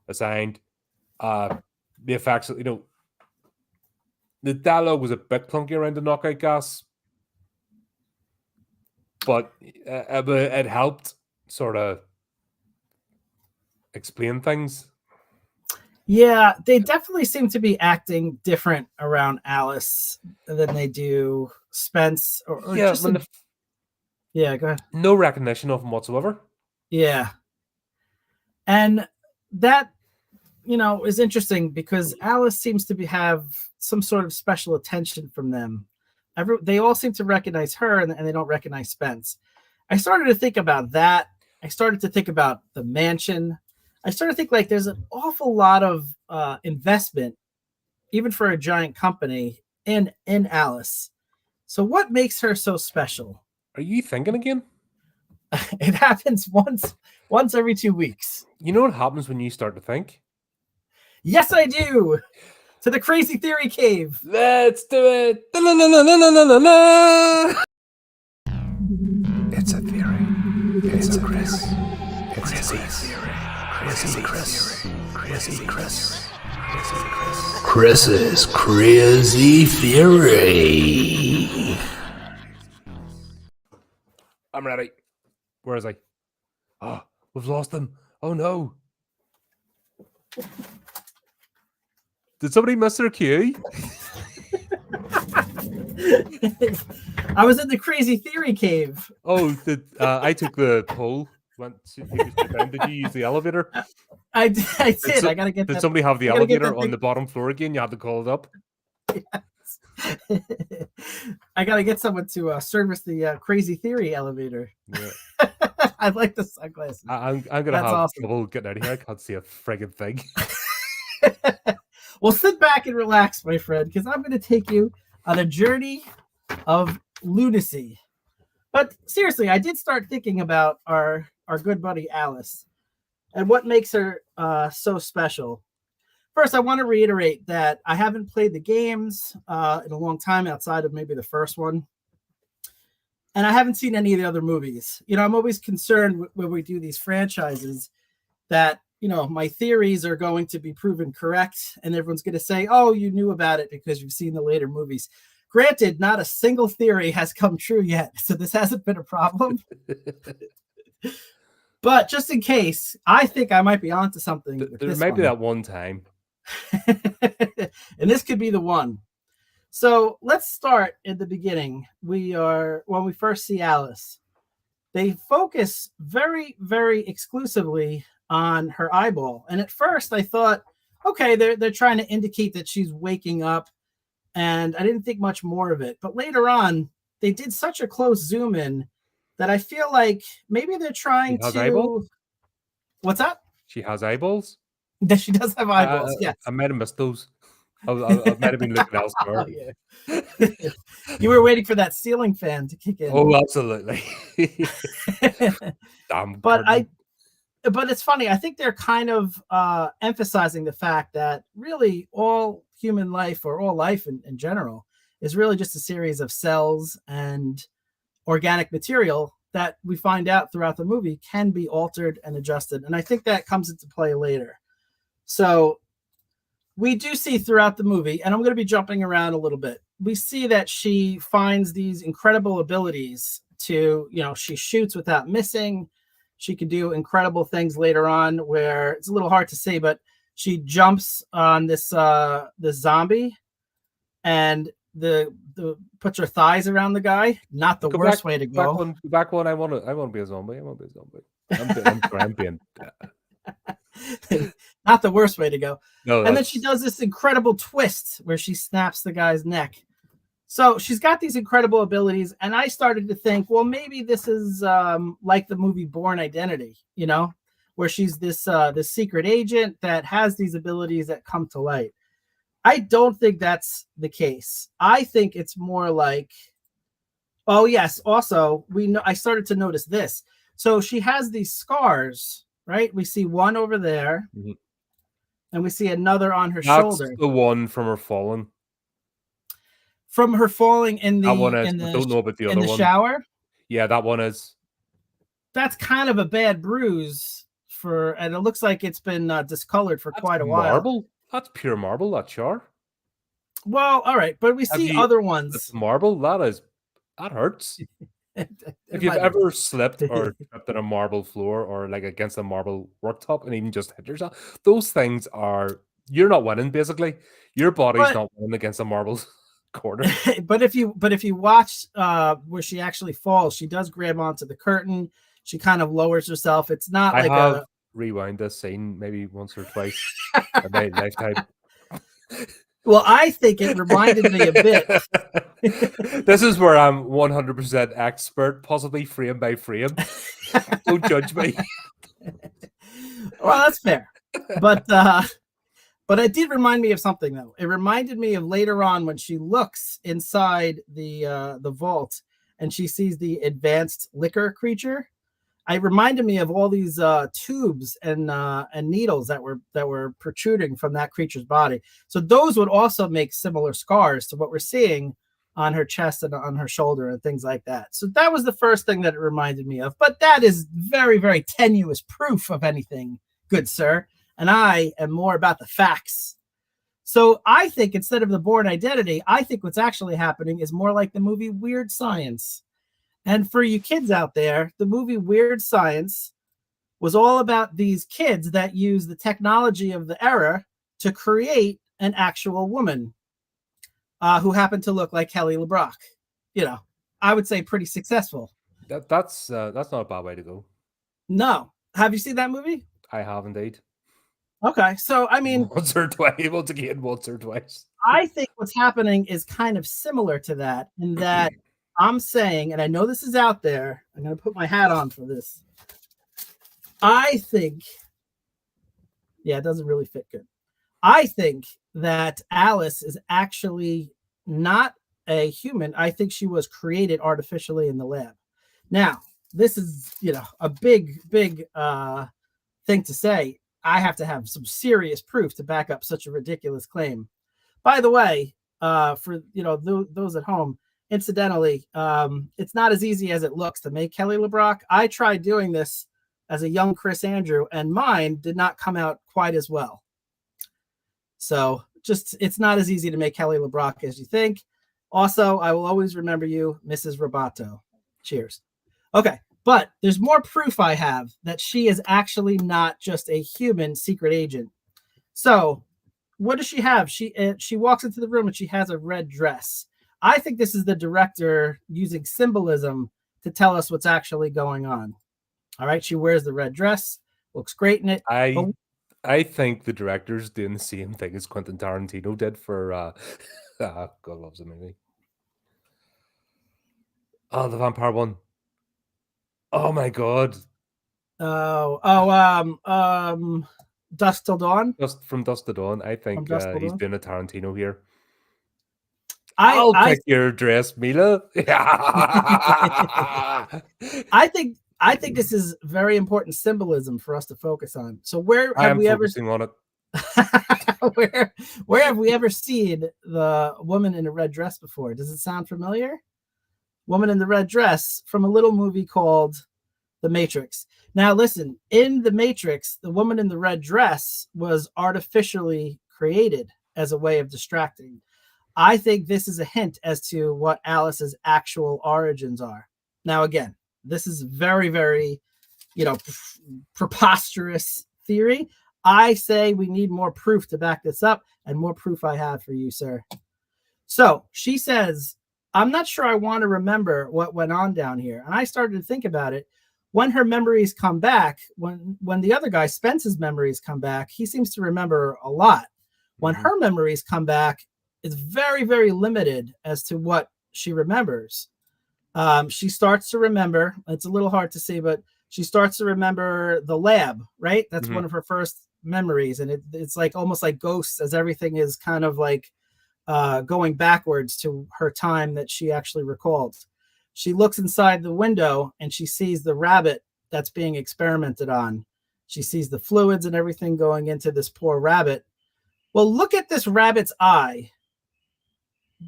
assigned. The effects, you know, the dialogue was a bit clunky around the knockout gas, but it helped sort of explain things. Yeah, they definitely seem to be acting different around Alice than they do Spence. Or yeah, just yeah, go ahead. No recognition of him whatsoever. Yeah. And that, you know, is interesting because Alice seems to have some sort of special attention from them. They all seem to recognize her, and they don't recognize Spence. I started to think about that. I started to think about the mansion. I started to think, like, there's an awful lot of investment, even for a giant company, in Alice. So what makes her so special? Are you thinking again? It happens once every 2 weeks. You know what happens when you start to think? Yes, I do. To the Crazy Theory Cave. Let's do it. It's a theory. It's a Chris. It's a theory. Chris's Crazy Theory. I'm ready. Where is I? Oh, we've lost them. Oh no. Did somebody miss their cue? I was in the Crazy Theory Cave. Oh, I took the poll. Did you use the elevator? I did. I gotta get. Did somebody have the elevator on the bottom floor again? You had to call it up. Yes. I gotta get someone to service the Crazy Theory elevator. Yeah. I like the sunglasses. I'm gonna have trouble getting out of here. I can't see a friggin' thing. Well, sit back and relax, my friend, because I'm gonna take you on a journey of lunacy. But seriously, I did start thinking about our good buddy Alice and what makes her so special. First, I want to reiterate that I haven't played the games in a long time outside of maybe the first one. And I haven't seen any of the other movies. You know, I'm always concerned when we do these franchises that, you know, my theories are going to be proven correct. And everyone's going to say, oh, you knew about it because you've seen the later movies. Granted, not a single theory has come true yet. So this hasn't been a problem. But just in case, I think I might be onto something. There might be that one time. And this could be the one. So let's start at the beginning. When we first see Alice, they focus very, very exclusively on her eyeball. And at first I thought, okay, they're trying to indicate that she's waking up, and I didn't think much more of it. But later on, they did such a close zoom in that I feel like maybe they're trying She has to. eyeballs? What's that? She has eyeballs? That she does have eyeballs. Yes. I might have missed those. I might have been looking elsewhere. Oh, yeah. You were waiting for that ceiling fan to kick in. Oh, absolutely. Damn. But it's funny. I think they're kind of emphasizing the fact that really all human life, or all life in general, is really just a series of cells and organic material that we find out throughout the movie can be altered and adjusted. And I think that comes into play later. So we do see throughout the movie, and I'm going to be jumping around a little bit, we see that she finds these incredible abilities to, she shoots without missing. She can do incredible things later on where it's a little hard to see, but she jumps on this zombie and the puts her thighs around the guy. Not the worst way to go. Back one. I want to be a zombie. I'm cramping. Not the worst way to go. No, and then she does this incredible twist where she snaps the guy's neck. So she's got these incredible abilities, and I started to think, well, maybe this is like the movie Bourne Identity, where she's this secret agent that has these abilities that come to light. I don't think that's the case. I think it's more like, oh yes, also I started to notice this. So she has these scars, right? We see one over there, and we see another on her shoulder. That's the one from her falling. From her falling in the don't know about the other one. Shower. Yeah, that one is. That's kind of a bad bruise and it looks like it's been discolored for quite a while. Marble. That's pure marble. That sure. Well, all right, but we see other ones. That's marble. That hurts. If you've ever slipped or tripped on a marble floor or like against a marble worktop and even just hit yourself, those things you're not winning. Basically, your body's not winning against a marble corner. But if you watch where she actually falls, she does grab onto the curtain. She kind of lowers herself. It's not rewind this scene maybe once or twice in my lifetime. Well, I think it reminded me a bit. This is where I'm 100% expert, possibly frame by frame. Don't judge me. Well, that's fair. But it did remind me of something, though. It reminded me of later on when she looks inside the vault and she sees the advanced liquor creature. It reminded me of all these tubes and needles that were protruding from that creature's body. So those would also make similar scars to what we're seeing on her chest and on her shoulder and things like that. So that was the first thing that it reminded me of. But that is very, very tenuous proof of anything, good sir. And I am more about the facts. So I think instead of the Bourne Identity, I think what's actually happening is more like the movie Weird Science. And for you kids out there, the movie Weird Science was all about these kids that use the technology of the era to create an actual woman who happened to look like Kelly LeBrock. I would say pretty successful. That's not a bad way to go. No. Have you seen that movie? I have indeed. Okay, so I mean, once or twice. I think what's happening is kind of similar to that, in that I'm saying, and I know this is out there, I'm going to put my hat on for this. I think, it doesn't really fit good. I think that Alice is actually not a human. I think she was created artificially in the lab. Now, this is, a big thing to say. I have to have some serious proof to back up such a ridiculous claim. By the way, for those at home, incidentally, it's not as easy as it looks to make Kelly LeBrock. I tried doing this as a young Chris Andrew, and mine did not come out quite as well. So it's not as easy to make Kelly LeBrock as you think. Also, I will always remember you, Mrs. Roboto. Cheers. Okay. But there's more proof I have that she is actually not just a human secret agent. So what does she have? She walks into the room and she has a red dress. I think this is the director using symbolism to tell us what's actually going on. All right. She wears the red dress, looks great in it. I think the director's doing the same thing as Quentin Tarantino did for God loves the movie. Oh, the vampire one. Oh my god. Dusk Till Dawn. From Dusk to Dawn. I think he's Dawn. doing a Tarantino here. I'll pick your dress, Mila. I think this is very important symbolism for us to focus on. So where have we ever on it? where have we ever seen the woman in a red dress before? Does it sound familiar? Woman in the red dress from a little movie called The Matrix. Now listen, in The Matrix, the woman in the red dress was artificially created as a way of distracting. I think this is a hint as to what Alice's actual origins are. Now, again, this is very, very, preposterous theory. I say we need more proof to back this up, and more proof I have for you, sir. So she says, I'm not sure I want to remember what went on down here. And I started to think about it. When her memories come back, when the other guy, Spence's memories come back, he seems to remember a lot. When her memories come back, it's very, very limited as to what she remembers. She starts to remember, it's a little hard to see, but she starts to remember the lab, right? That's one of her first memories. And it's like almost like ghosts, as everything is kind of like going backwards to her time that she actually recalled. She looks inside the window and she sees the rabbit that's being experimented on. She sees the fluids and everything going into this poor rabbit. Well, look at this rabbit's eye.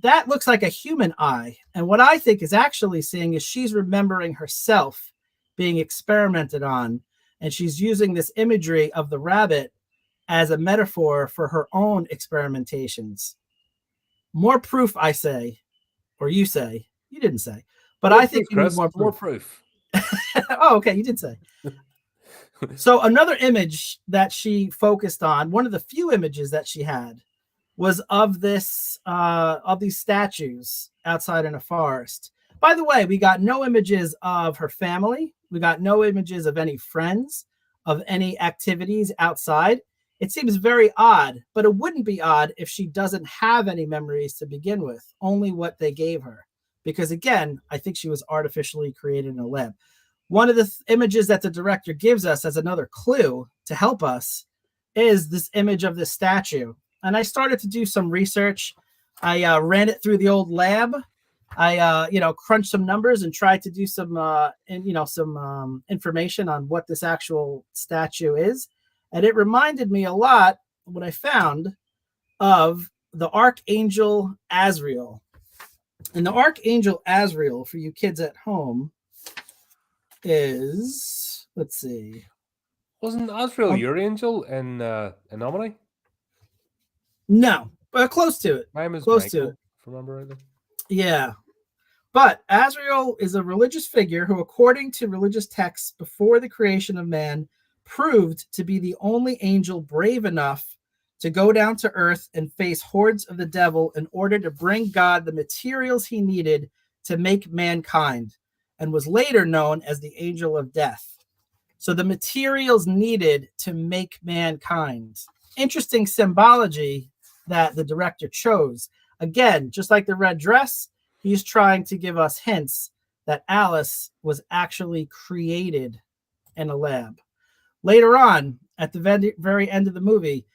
That looks like a human eye. And what I think is actually seeing is she's remembering herself being experimented on. And she's using this imagery of the rabbit as a metaphor for her own experimentations. More proof, I say, or you say. You didn't say. But I think you need more proof. Oh, okay. You did say. So another image that she focused on, one of the few images that she had, was of these statues outside in a forest. By the way, we got no images of her family. We got no images of any friends, of any activities outside. It seems very odd, but it wouldn't be odd if she doesn't have any memories to begin with, only what they gave her. Because again, I think she was artificially created in a lab. One of the images that the director gives us as another clue to help us is this image of this statue. And I started to do some research. I ran it through the old lab. I crunched some numbers and tried to do some information on what this actual statue is. And it reminded me a lot, what I found, of the Archangel Azrael. And the Archangel Azrael, for you kids at home, is, let's see. Wasn't Azrael your angel in Anomaly? No, but close to it. Mine was close Michael, to it. If I remember rightly. Yeah. But Azrael is a religious figure who, according to religious texts before the creation of man, proved to be the only angel brave enough to go down to earth and face hordes of the devil in order to bring God the materials he needed to make mankind, and was later known as the angel of death. So the materials needed to make mankind. Interesting symbology that the director chose. Again, just like the red dress, he's trying to give us hints that Alice was actually created in a lab. Later on, at the very end of the movie,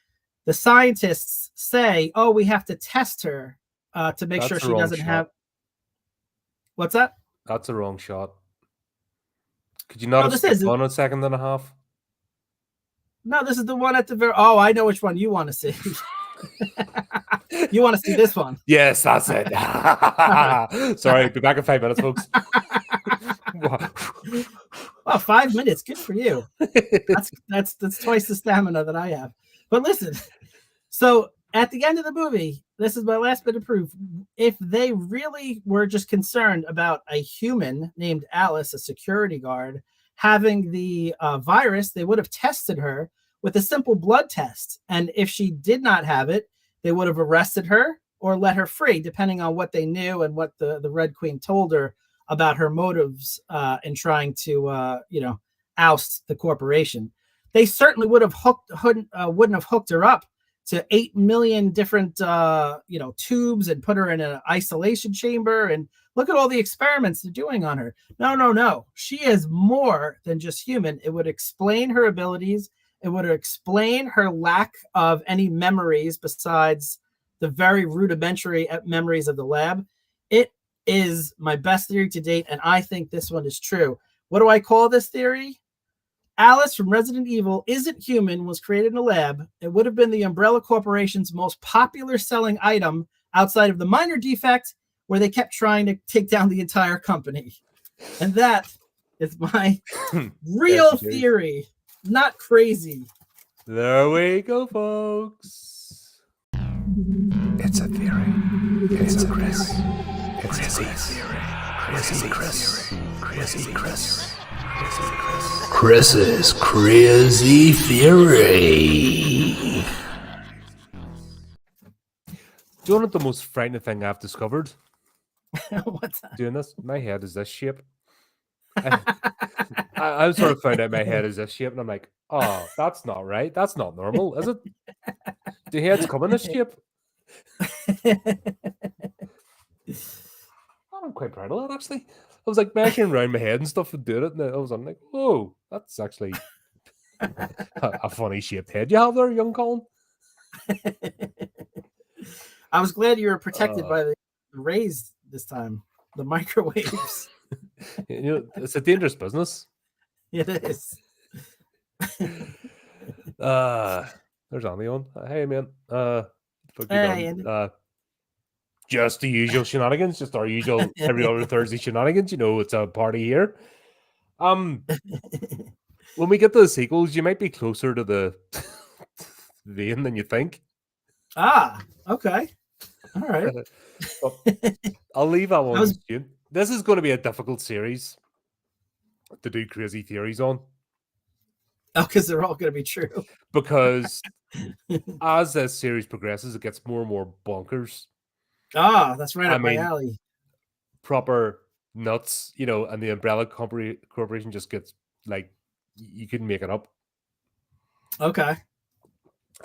the scientists say, oh, we have to test her to make sure she doesn't have... What's that? That's a wrong shot. Could you not have gone a second and a half? No, this is the one at the very... Oh, I know which one you want to see. You want to see this one? Yes, that's it. Sorry, be back in 5 minutes, folks. Well, 5 minutes, good for you. That's twice the stamina that I have. But listen, so at the end of the movie, this is my last bit of proof. If they really were just concerned about a human named Alice, a security guard, having the virus, they would have tested her with a simple blood test. And if she did not have it, they would have arrested her or let her free, depending on what they knew and what the Red Queen told her about her motives in trying to, oust the corporation. they certainly wouldn't have hooked her up to 8 million different tubes and put her in an isolation chamber and look at all the experiments they're doing on her. No. She is more than just human. It would explain her abilities. It would explain her lack of any memories besides the very rudimentary memories of the lab. It is my best theory to date, and I think this one is true. What do I call this theory? Alice from Resident Evil isn't human, was created in a lab. It would have been the Umbrella Corporation's most popular selling item outside of the minor defect where they kept trying to take down the entire company. And that is my real theory. Not crazy. There we go, folks. It's a theory. It's a Chris. It's a theory. Chris. Chris's crazy theory. Do you know what the most frightening thing I've discovered? What's that? Doing this? My head is this shape. I sort of found out my head is this shape, and I'm like, oh, that's not right. That's not normal, is it? Do heads come in this shape? I'm quite proud of that, actually. I was like measuring around my head and stuff and doing it, and I was like, oh, that's actually a funny shaped head you have there, young Colin. I was glad you were protected by the rays this time, the microwaves. It's a dangerous business. It is. There's Andy on. Hey, man. Hey, just the usual shenanigans, just our usual every other Thursday shenanigans. It's a party here. When we get to the sequels, you might be closer to the vein than you think. Okay. All right. I'll leave that one. This is going to be a difficult series to do crazy theories on. Oh, because they're all going to be true. Because as this series progresses, it gets more and more bonkers. That's right up my alley. Proper nuts, and the Umbrella Corporation just gets like you couldn't make it up. Okay.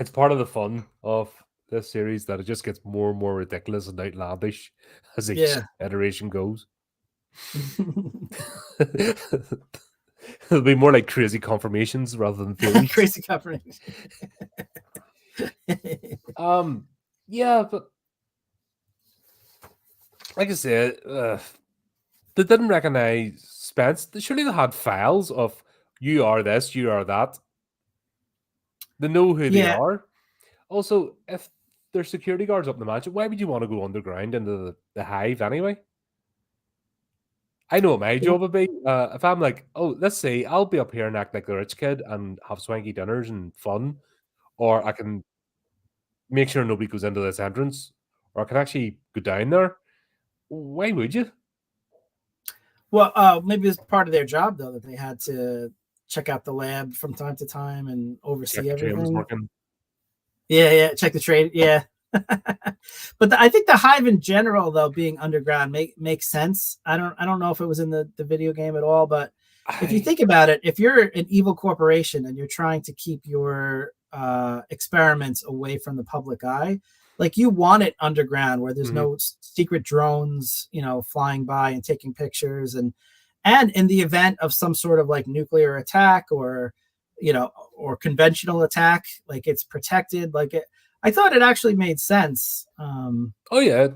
It's part of the fun of this series that it just gets more and more ridiculous and outlandish as each iteration goes. It'll be more like crazy confirmations rather than theories. Crazy confirmations. Yeah, but like I said, they didn't recognize Spence. Surely they had files of you are this, you are that. They know who they are. Also, if there's security guards up in the mansion, why would you want to go underground into the hive anyway? I know what my job would be. If I'm like, let's say I'll be up here and act like the rich kid and have swanky dinners and fun, or I can make sure nobody goes into this entrance, or I can actually go down there. Why would you? Well, maybe it's part of their job, though, that they had to check out the lab from time to time and oversee everything. Yeah, check the trade. Yeah. But I think the hive in general, though, being underground makes sense. I don't know if it was in the video game at all, but if you think about it, if you're an evil corporation and you're trying to keep your experiments away from the public eye, like you want it underground where there's no secret drones, flying by and taking pictures, and in the event of some sort of like nuclear attack or or conventional attack, like it's protected. I thought it actually made sense. Yeah.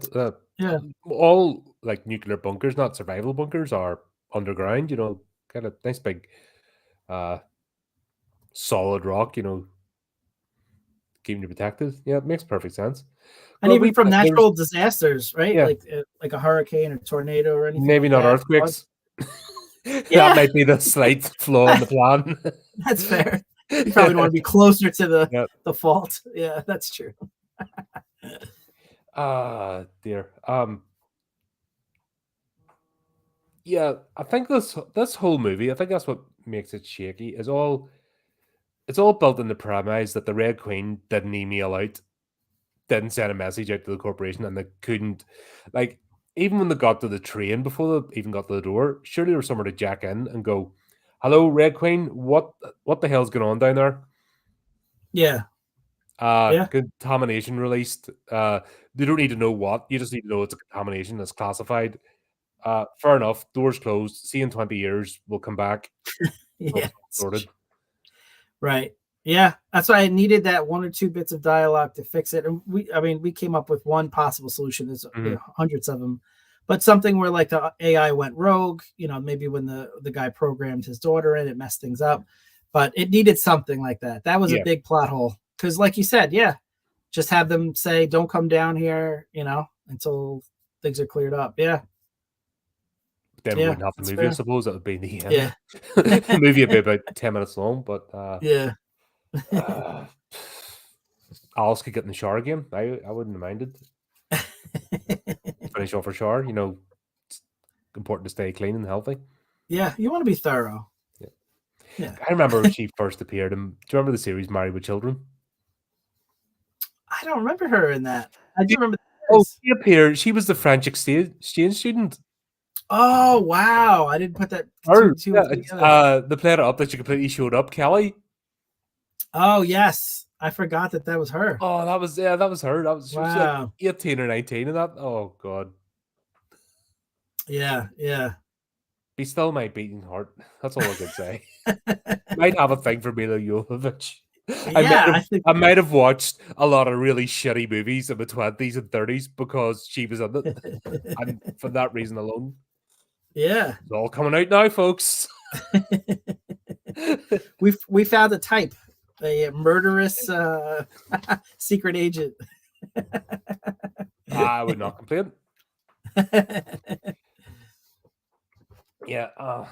All like nuclear bunkers, not survival bunkers, are underground. Kind of nice big, solid rock. Keeping you protected. Yeah, it makes perfect sense. And even from natural disasters, right? Yeah. Like a hurricane or tornado or anything. Maybe not earthquakes. That might be the slight flaw in the plan. That's fair. You probably want to be closer to the fault. Yeah, that's true. Dear. Yeah, I think this whole movie, I think that's what makes it shaky. It's all built in the premise that the Red Queen didn't email out, didn't send a message out to the corporation, and they couldn't, even when they got to the train, before they even got to the door, surely there was somewhere to jack in and go, Hello, Red Queen. What the hell's going on down there? Yeah. Yeah. Contamination released. You don't need to know what. You just need to know it's a contamination that's classified. Fair enough. Doors closed. See you in 20 years. We'll come back. Yeah. Sorted. Right. Yeah. That's why I needed that 1 or 2 bits of dialogue to fix it. And we came up with one possible solution. There's hundreds of them. But something where like the AI went rogue, maybe when the guy programmed his daughter in, it messed things up. But it needed something like that. That was a big plot hole. Because like you said, just have them say, don't come down here, until things are cleared up. Yeah. Then we wouldn't have the movie, fair. I suppose. That would be the end. Yeah. The movie would be about 10 minutes long, but yeah. Alice could get in the shower again. I wouldn't have minded. Finish off her shower. It's important to stay clean and healthy. Yeah, you want to be thorough. Yeah. I remember when she first appeared. Do you remember the series Married with Children? I don't remember her in that. I do remember. She appeared. She was the French exchange student. Oh wow! I didn't put that two together. The player up that she completely showed up, Kelly. Oh yes, I forgot that was her. Oh, that was her. She was like 18 or 19 in that. Oh god. Yeah. Be still my beating heart. That's all I could say. Might have a thing for Mila Jovovich. I might have watched a lot of really shitty movies in my 20s and 30s because she was in it. And for that reason alone. Yeah. It's all coming out now, folks. we found a type. A murderous secret agent. I would not complain. Yeah.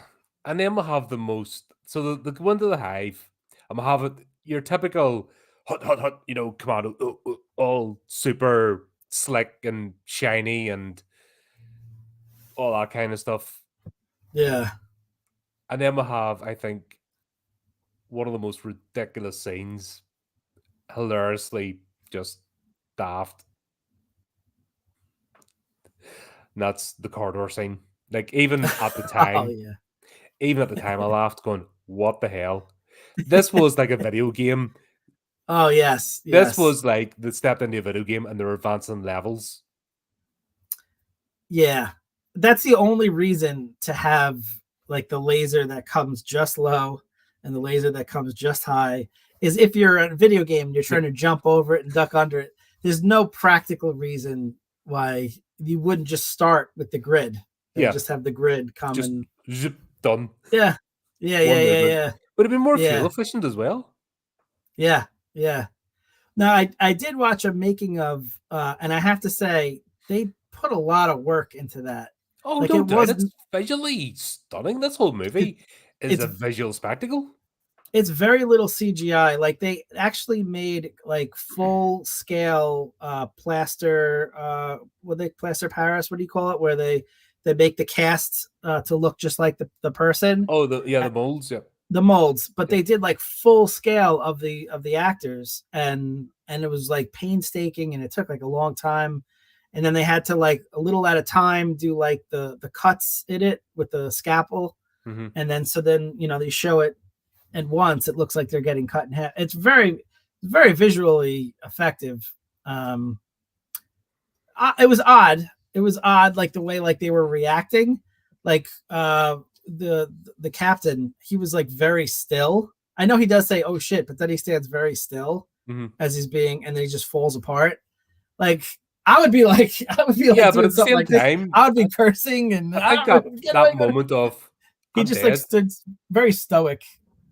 And then we'll have the most. So the go into the hive, and we'll have it. Your typical hot, commando, all super slick and shiny and all that kind of stuff. Yeah. And then we'll have, I think, one of the most ridiculous scenes, hilariously just daft. And that's the corridor scene. Like, even at the time, I laughed going, what the hell? This was like a video game. Oh, yes. This was like the stepped into a video game and they're advancing levels. Yeah. That's the only reason to have like the laser that comes just low and the laser that comes just high is if you're in a video game, you're trying to jump over it and duck under it. There's no practical reason why you wouldn't just start with the grid. Just have the grid come just and zip, done. Yeah. Would it be more fuel efficient as well? Yeah. No, I did watch a making of, and I have to say they put a lot of work into that. Oh, like it's visually stunning. This whole movie is a visual spectacle. It's very little CGI. Like they actually made like full scale plaster. Plaster Paris? What do you call it? Where they make the cast to look just like the person. Oh, the molds, yeah. The molds, but they did like full scale of the actors, and it was like painstaking, and it took like a long time. And then they had to like a little at a time do like the cuts in it with the scalpel, and then they show it, and once it looks like they're getting cut in half. It's very, very visually effective. It was odd. It was odd, like the way like they were reacting, like the captain. He was like very still. I know he does say "oh shit," but then he stands very still as he's being, and then he just falls apart. Like I would be like, yeah, but at the same time, I would be cursing, and I got that moment of he just dead. Like stood very stoic.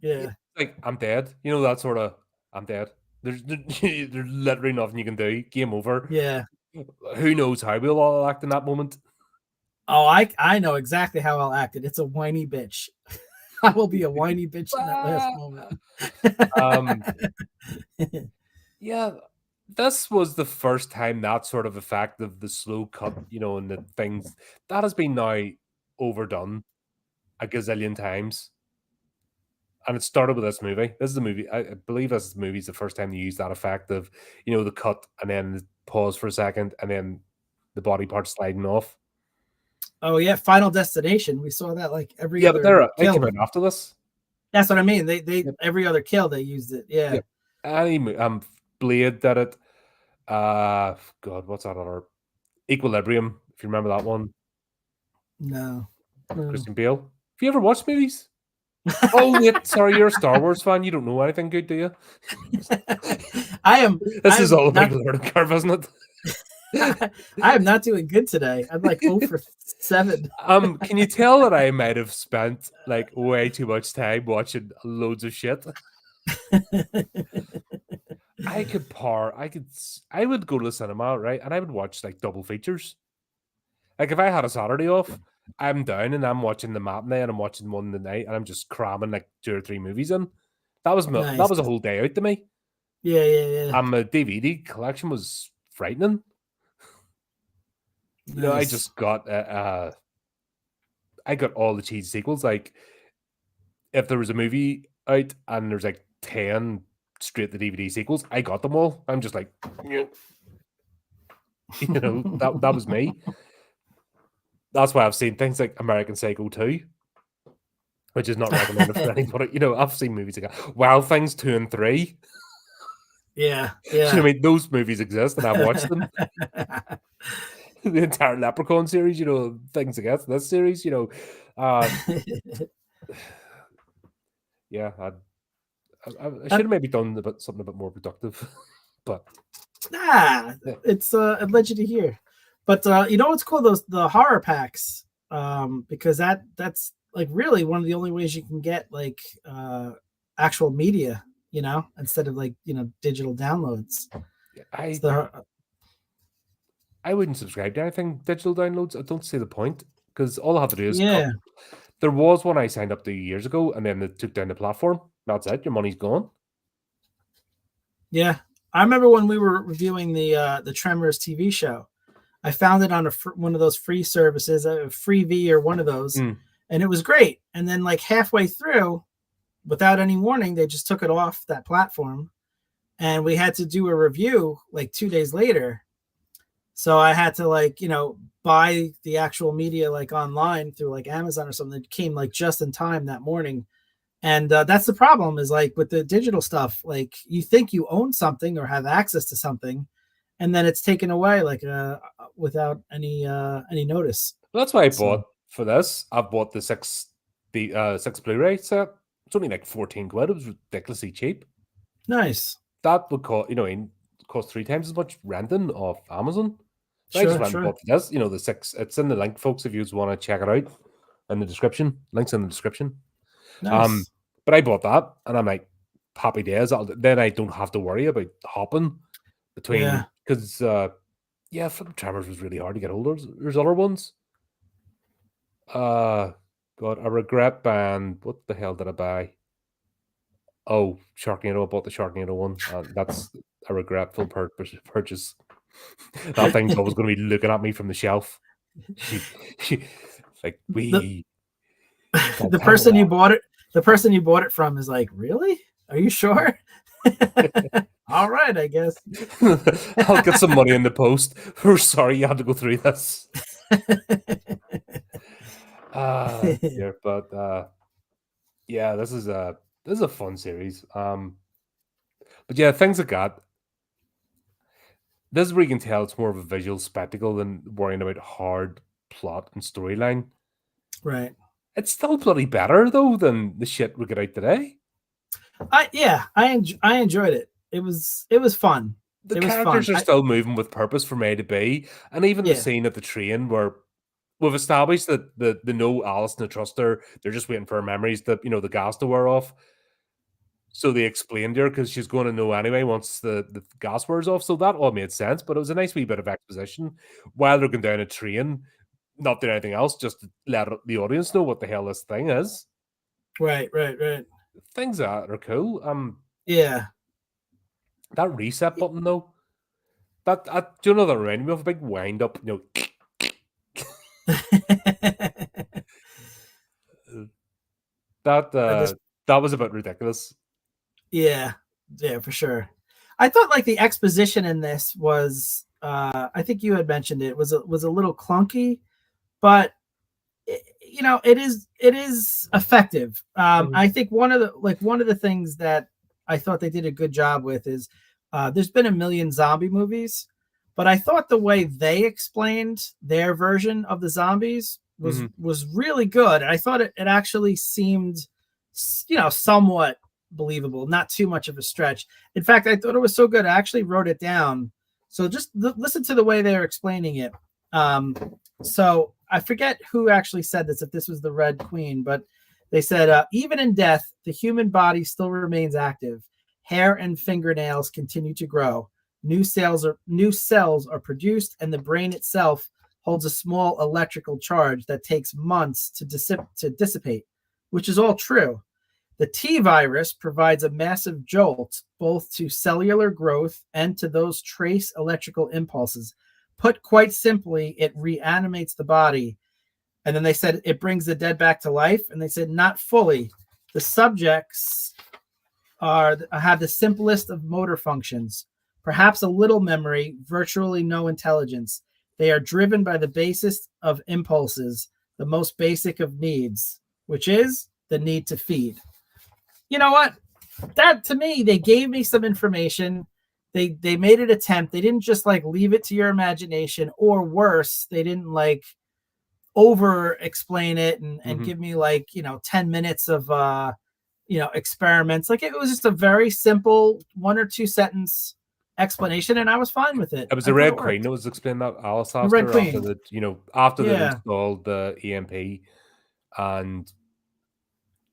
Yeah, like I'm dead. You know that sort of I'm dead. There's literally nothing you can do. Game over. Yeah. Who knows how we'll all act in that moment? Oh, I know exactly how I'll act. It's a whiny bitch. I will be a whiny bitch in that last moment. Yeah, this was the first time that sort of effect of the slow cut, and the things that has been now overdone a gazillion times. And it started with this movie. This is the movie. I believe this movie is the first time they used that effect of, the cut and then pause for a second and then the body part sliding off. Oh yeah, Final Destination. We saw that like every other. But they came out after this. That's what I mean. They every other kill they used it. Yeah. Blade did it. God, what's that other? Equilibrium, if you remember that one. No. Christian Bale. Have you ever watched movies? Oh wait, sorry, you're a Star Wars fan. You don't know anything good, do you? I am. This is all about learning curve, isn't it? I am not doing good today. I'm like 0 for 7. Can you tell that I might have spent like way too much time watching loads of shit? I would go to the cinema, right? And I would watch like double features. Like if I had a Saturday off, I'm down and I'm watching the matinee and I'm watching one in the night and I'm just cramming like 2 or 3 movies in. That was a whole day out to me. Yeah. My DVD collection was frightening. Nice. You know, I just got I got all the cheesy sequels. Like if there was a movie out and there's like 10 straight to DVD sequels, I got them all. I'm just like, you know, that was me. That's why I've seen things like American Psycho 2, which is not recommended for anybody. You know, I've seen movies like Wild Things 2 and 3. Yeah. You know what I mean? Those movies exist and I've watched them. The entire Leprechaun series, you know, things against this series, you know. Yeah, I should have maybe done something a bit more productive, but it's a legend to hear. But you know what's cool? The horror packs, because that's like really one of the only ways you can get like actual media, you know, instead of like, you know, digital downloads. I wouldn't subscribe to anything digital downloads. I don't see the point because all I have to do is there was one I signed up to years ago and then they took down the platform. That's it. Your money's gone. Yeah, I remember when we were reviewing the Tremors TV show. I found it on one of those free services, a Freevee or one of those, and it was great. And then like halfway through, without any warning, they just took it off that platform, and we had to do a review like 2 days later. So I had to like, you know, buy the actual media like online through like Amazon or something. It came like just in time that morning. And that's the problem is like with the digital stuff, like you think you own something or have access to something, and then it's taken away like without any notice. Well, that's why I bought for this. I bought the six Blu-ray set. It's only like 14 quid. It was ridiculously cheap. Nice. That would cost, you know, cost 3 times as much renting off Amazon. So I just went and bought this. You know, the 6. It's in the link, folks. If you want to check it out, in the description. Links in the description. Nice. But I bought that, and I'm like, happy days. Then I don't have to worry about hopping between because Tremors was really hard to get hold of. There's other ones. God, I regret buying. What the hell did I buy? Oh, Sharknado. I bought the Sharknado one. That's a regretful purchase. That thing's always going to be looking at me from the shelf. Like the person you bought it. The person you bought it from is like, really? Are you sure? All right, I guess. I'll get some money in the post. We're sorry you had to go through this. Yeah, but yeah, this is a fun series. But yeah, things like that. This is where you can tell it's more of a visual spectacle than worrying about hard plot and storyline. Right. It's still bloody better though than the shit we get out today. I enjoyed it. It was fun. The characters are still moving with purpose from A to B, and even the scene at the train where we've established that the know Alice and the trust her. They're just waiting for her memories that, you know, the gas to wear off. So they explained her because she's going to know anyway once the gas wears off. So that all made sense, but it was a nice wee bit of exposition while they're going down a train, not doing anything else, just to let the audience know what the hell this thing is. Right. Things that are cool. Yeah. That reset button though, do you know that reminded me of a big wind up, you know. That was a bit ridiculous. Yeah, for sure. I thought like the exposition in this was, I think you had mentioned it was a little clunky, but it is effective. I think one of the things that I thought they did a good job with is there's been a million zombie movies, but I thought the way they explained their version of the zombies was really good. I thought it actually seemed, somewhat believable, not too much of a stretch. In fact, I thought it was so good, I actually wrote it down. So just listen to the way they're explaining it. So I forget who actually said this, if this was the Red Queen, but they said, even in death, the human body still remains active. Hair and fingernails continue to grow. New cells are produced, and the brain itself holds a small electrical charge that takes months to dissipate, which is all true. The T virus provides a massive jolt both to cellular growth and to those trace electrical impulses. Put quite simply, it reanimates the body. And then they said it brings the dead back to life. And they said not fully. The subjects have the simplest of motor functions, perhaps a little memory, virtually no intelligence. They are driven by the basest of impulses, the most basic of needs, which is the need to feed. You know what? That, to me, they gave me some information. They made an attempt. They didn't just leave it to your imagination, or worse, they didn't over explain it and give me 10 minutes of experiments. It was just a very simple 1 or 2 sentence explanation, and I was fine with it. It was the Red Queen that was explaining that, Alice, after they installed the EMP, and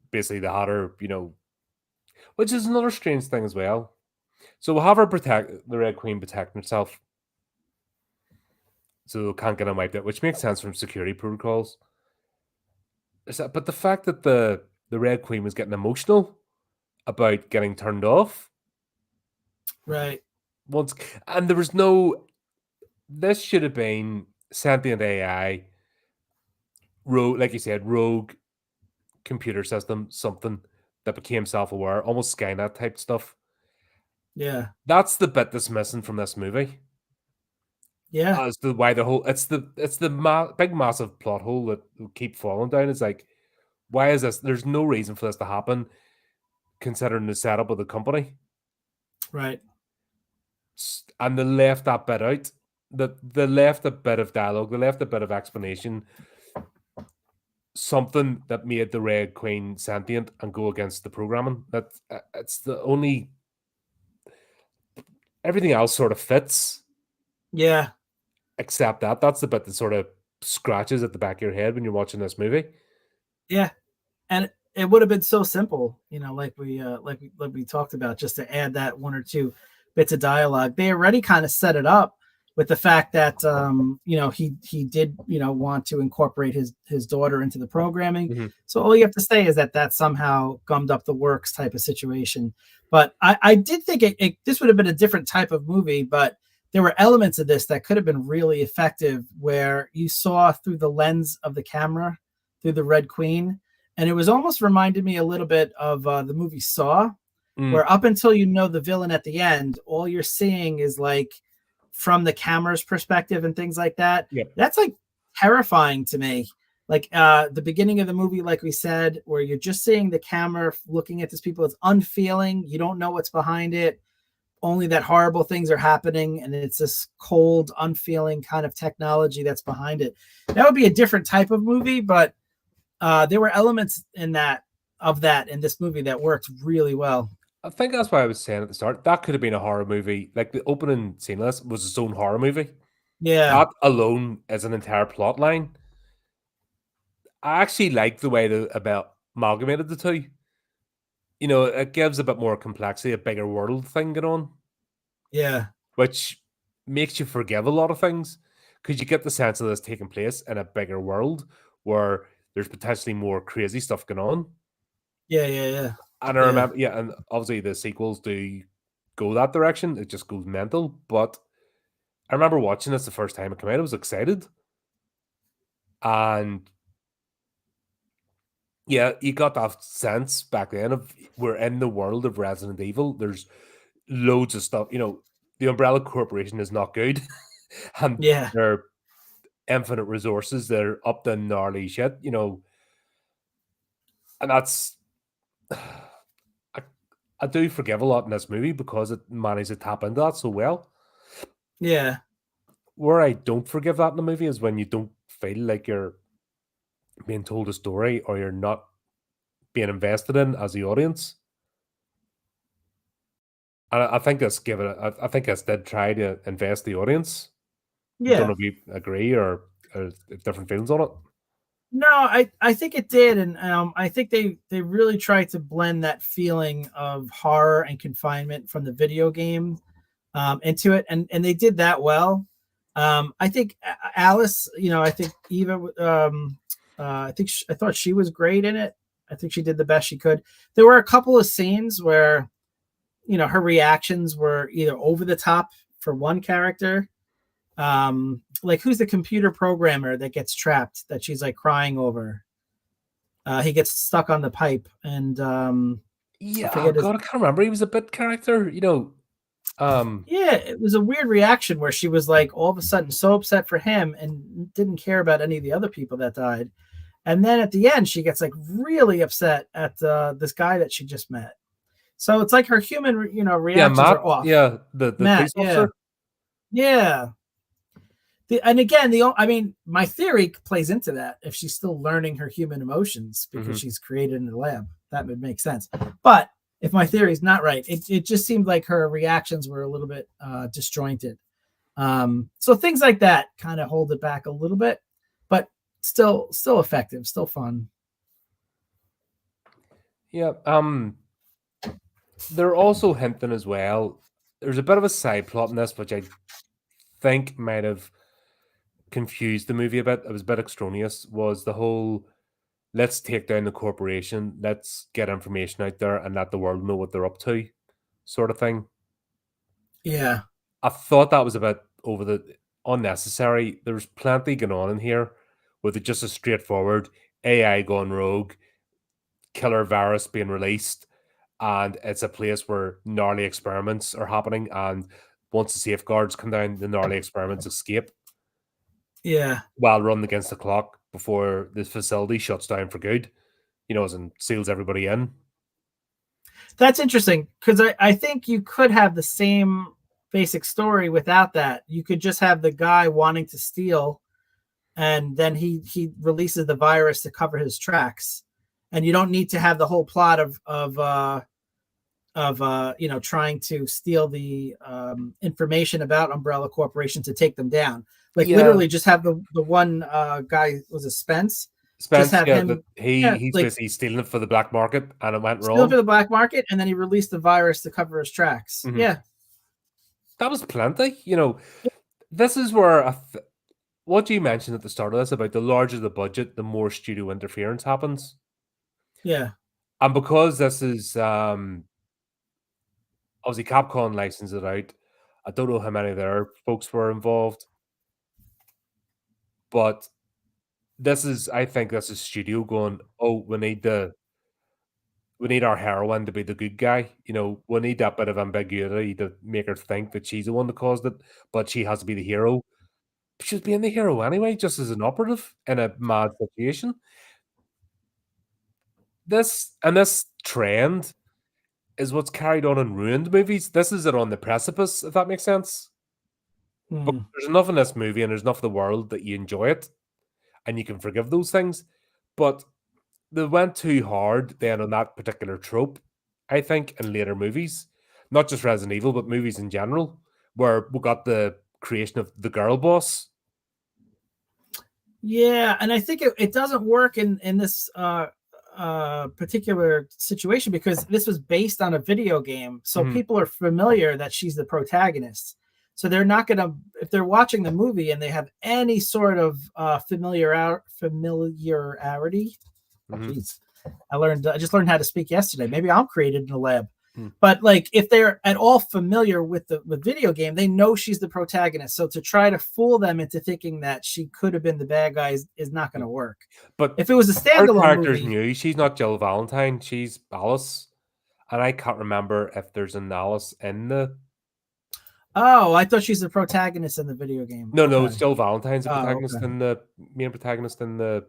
basically they had her, which is another strange thing as well. So we'll have her the Red Queen protecting herself, so can't get them wiped out, which makes sense from security protocols. But the fact that the Red Queen was getting emotional about getting turned off, right? And there was this should have been sentient AI, like you said, rogue computer system, something that became self-aware, almost Skynet type stuff. Yeah, that's the bit that's missing from this movie. Yeah, as to why it's the big massive plot hole that will keep falling down. It's why is this? There's no reason for this to happen, considering the setup of the company. Right. And they left that bit out. They left a bit of dialogue. They left a bit of explanation. Something that made the Red Queen sentient and go against the programming. It's the only. Everything else sort of fits. Yeah. Except that's the bit that sort of scratches at the back of your head when you're watching this movie. Yeah, and it would have been so simple, like we talked about, just to add that 1 or 2 bits of dialogue. They already kind of set it up with the fact that he did want to incorporate his daughter into the programming. Mm-hmm. So all you have to say is that somehow gummed up the works type of situation. But I did think this would have been a different type of movie, but there were elements of this that could have been really effective, where you saw through the lens of the camera, through the Red Queen. And it was almost reminded me a little bit of the movie Saw, where up until the villain at the end, all you're seeing is from the camera's perspective and things like that. Yeah. That's terrifying to me. The beginning of the movie, like we said, where you're just seeing the camera looking at these people, it's unfeeling. You don't know what's behind it. Only that horrible things are happening, and it's this cold, unfeeling kind of technology that's behind it. That would be a different type of movie, but there were elements in this movie that worked really well. I think that's why I was saying at the start, that could have been a horror movie. The opening scene of this was its own horror movie. Yeah. That alone is an entire plot line. I actually like the way they amalgamated the two. It gives a bit more complexity, a bigger world thing going on. Yeah. Which makes you forgive a lot of things, because you get the sense of this taking place in a bigger world where there's potentially more crazy stuff going on. Yeah. And I remember, and obviously the sequels do go that direction. It just goes mental. But I remember watching this the first time it came out. I was excited. And yeah, you got that sense back then of we're in the world of Resident Evil. There's loads of stuff. The Umbrella Corporation is not good. And they're infinite resources. They're up to gnarly shit. And that's I do forgive a lot in this movie because it managed to tap into that so well. Yeah. Where I don't forgive that in the movie is when you don't feel like you're being told a story or you're not being invested in as the audience. And I think this I think this did try to invest the audience. Don't know Yeah. if you agree or different feelings on it. No, I think it did, and I think they really tried to blend that feeling of horror and confinement from the video game into it, and they did that well. I think Alice, I think Eva, I thought she was great in it. I think she did the best she could. There were a couple of scenes where, her reactions were either over the top for one character, like who's the computer programmer that gets trapped that she's like crying over. He gets stuck on the pipe, and yeah, I can't remember. He was a bit character, yeah, it was a weird reaction where she was like all of a sudden so upset for him and didn't care about any of the other people that died. And then at the end, she gets like really upset at this guy that she just met. So it's like her human, reactions are off. Yeah, the police officer. Yeah. And again, my theory plays into that. If she's still learning her human emotions because she's created in the lab, that would make sense. But if my theory is not right, it just seemed like her reactions were a little bit disjointed. So things like that kind of hold it back a little bit, but still effective, still fun. Yeah. They're also hinting as well. There's a bit of a side plot in this, which I think might have confused the movie a bit. It was a bit extraneous. Was the whole let's take down the corporation, let's get information out there and let the world know what they're up to sort of thing. Yeah. I thought that was a bit over the unnecessary. There's plenty going on in here with it just a straightforward AI gone rogue, killer virus being released, and it's a place where gnarly experiments are happening, and once the safeguards come down, the gnarly experiments escape. Yeah. While running against the clock before the facility shuts down for good, and seals everybody in. That's interesting because I think you could have the same basic story without that. You could just have the guy wanting to steal, and then he releases the virus to cover his tracks, and you don't need to have the whole plot of trying to steal the information about Umbrella Corporation to take them down. Like literally just have the one guy, was it Spence? Spence, he's basically stealing it for the black market, and it went wrong. Stealing for the black market, and then he released the virus to cover his tracks. Mm-hmm. Yeah. That was plenty. This is where what you mentioned at the start of this about the larger the budget, the more studio interference happens. Yeah. And because this is obviously Capcom licensed it out, I don't know how many of their folks were involved, but I think this is studio going, oh, we need our heroine to be the good guy. We need that bit of ambiguity to make her think that she's the one that caused it, but she has to be the hero. She's being the hero anyway, just as an operative in a mad situation. This trend is what's carried on in ruined movies. This is it on the precipice, if that makes sense. But there's enough in this movie and there's enough of the world that you enjoy it and you can forgive those things. But they went too hard then on that particular trope, I think, in later movies. Not just Resident Evil, but movies in general, where we got the creation of the girl boss. Yeah, and I think it doesn't work in this particular situation because this was based on a video game. So people are familiar that she's the protagonist. So they're not going to, if they're watching the movie and they have any sort of familiarity. I just learned how to speak yesterday. Maybe I'm created in a lab. But like if they're at all familiar with the video game, they know she's the protagonist. So to try to fool them into thinking that she could have been the bad guy is not going to work. But if it was a standalone character's movie, new. She's not Jill Valentine. She's Alice, and I can't remember if there's an Alice in the. Oh, I thought she's the protagonist in the video game. No, it's Jill Valentine's the protagonist in the main protagonist in the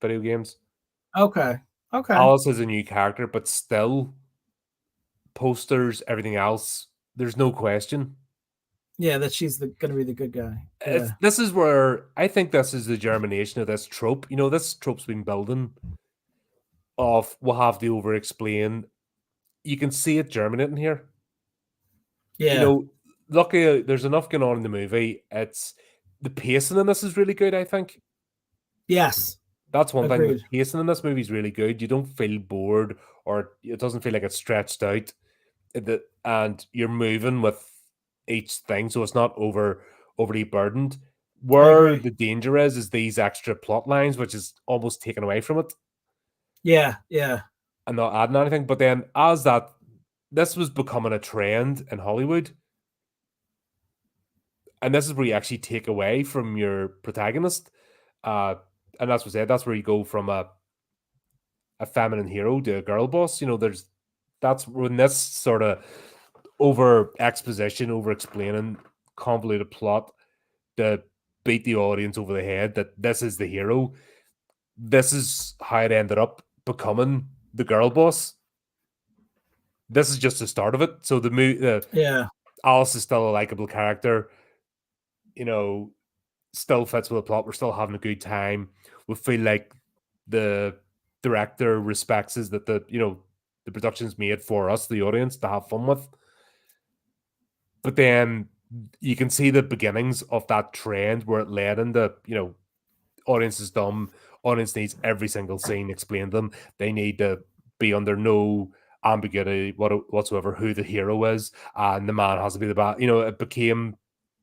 video games. Okay. Alice is a new character, but still, posters, everything else, there's no question. Yeah, that she's going to be the good guy. Yeah. This is where I think this is the germination of this trope. This trope's been building of we'll have to over-explain. You can see it germinating here. Yeah. Luckily, there's enough going on in the movie. It's the pacing in this is really good, I think. Yes. That's one thing. Agreed. The pacing in this movie is really good. You don't feel bored, or it doesn't feel like it's stretched out. And you're moving with each thing, so it's not overly burdened. Where the danger is these extra plot lines, which is almost taken away from it. Yeah. And not adding anything. But then this was becoming a trend in Hollywood. And this is where you actually take away from your protagonist. And that's what I said, that's where you go from a feminine hero to a girl boss. That's when this sort of over exposition, over explaining, convoluted plot to beat the audience over the head that this is the hero. This is how it ended up becoming the girl boss. This is just the start of it. So Alice is still a likable character. Still fits with the plot. We're still having a good time. We feel like the director respects us, that the production's made for us, the audience, to have fun with. But then you can see the beginnings of that trend where it led into, audience is dumb. Audience needs every single scene explained to them. They need to be under no ambiguity whatsoever who the hero is, and the man has to be the bad. It became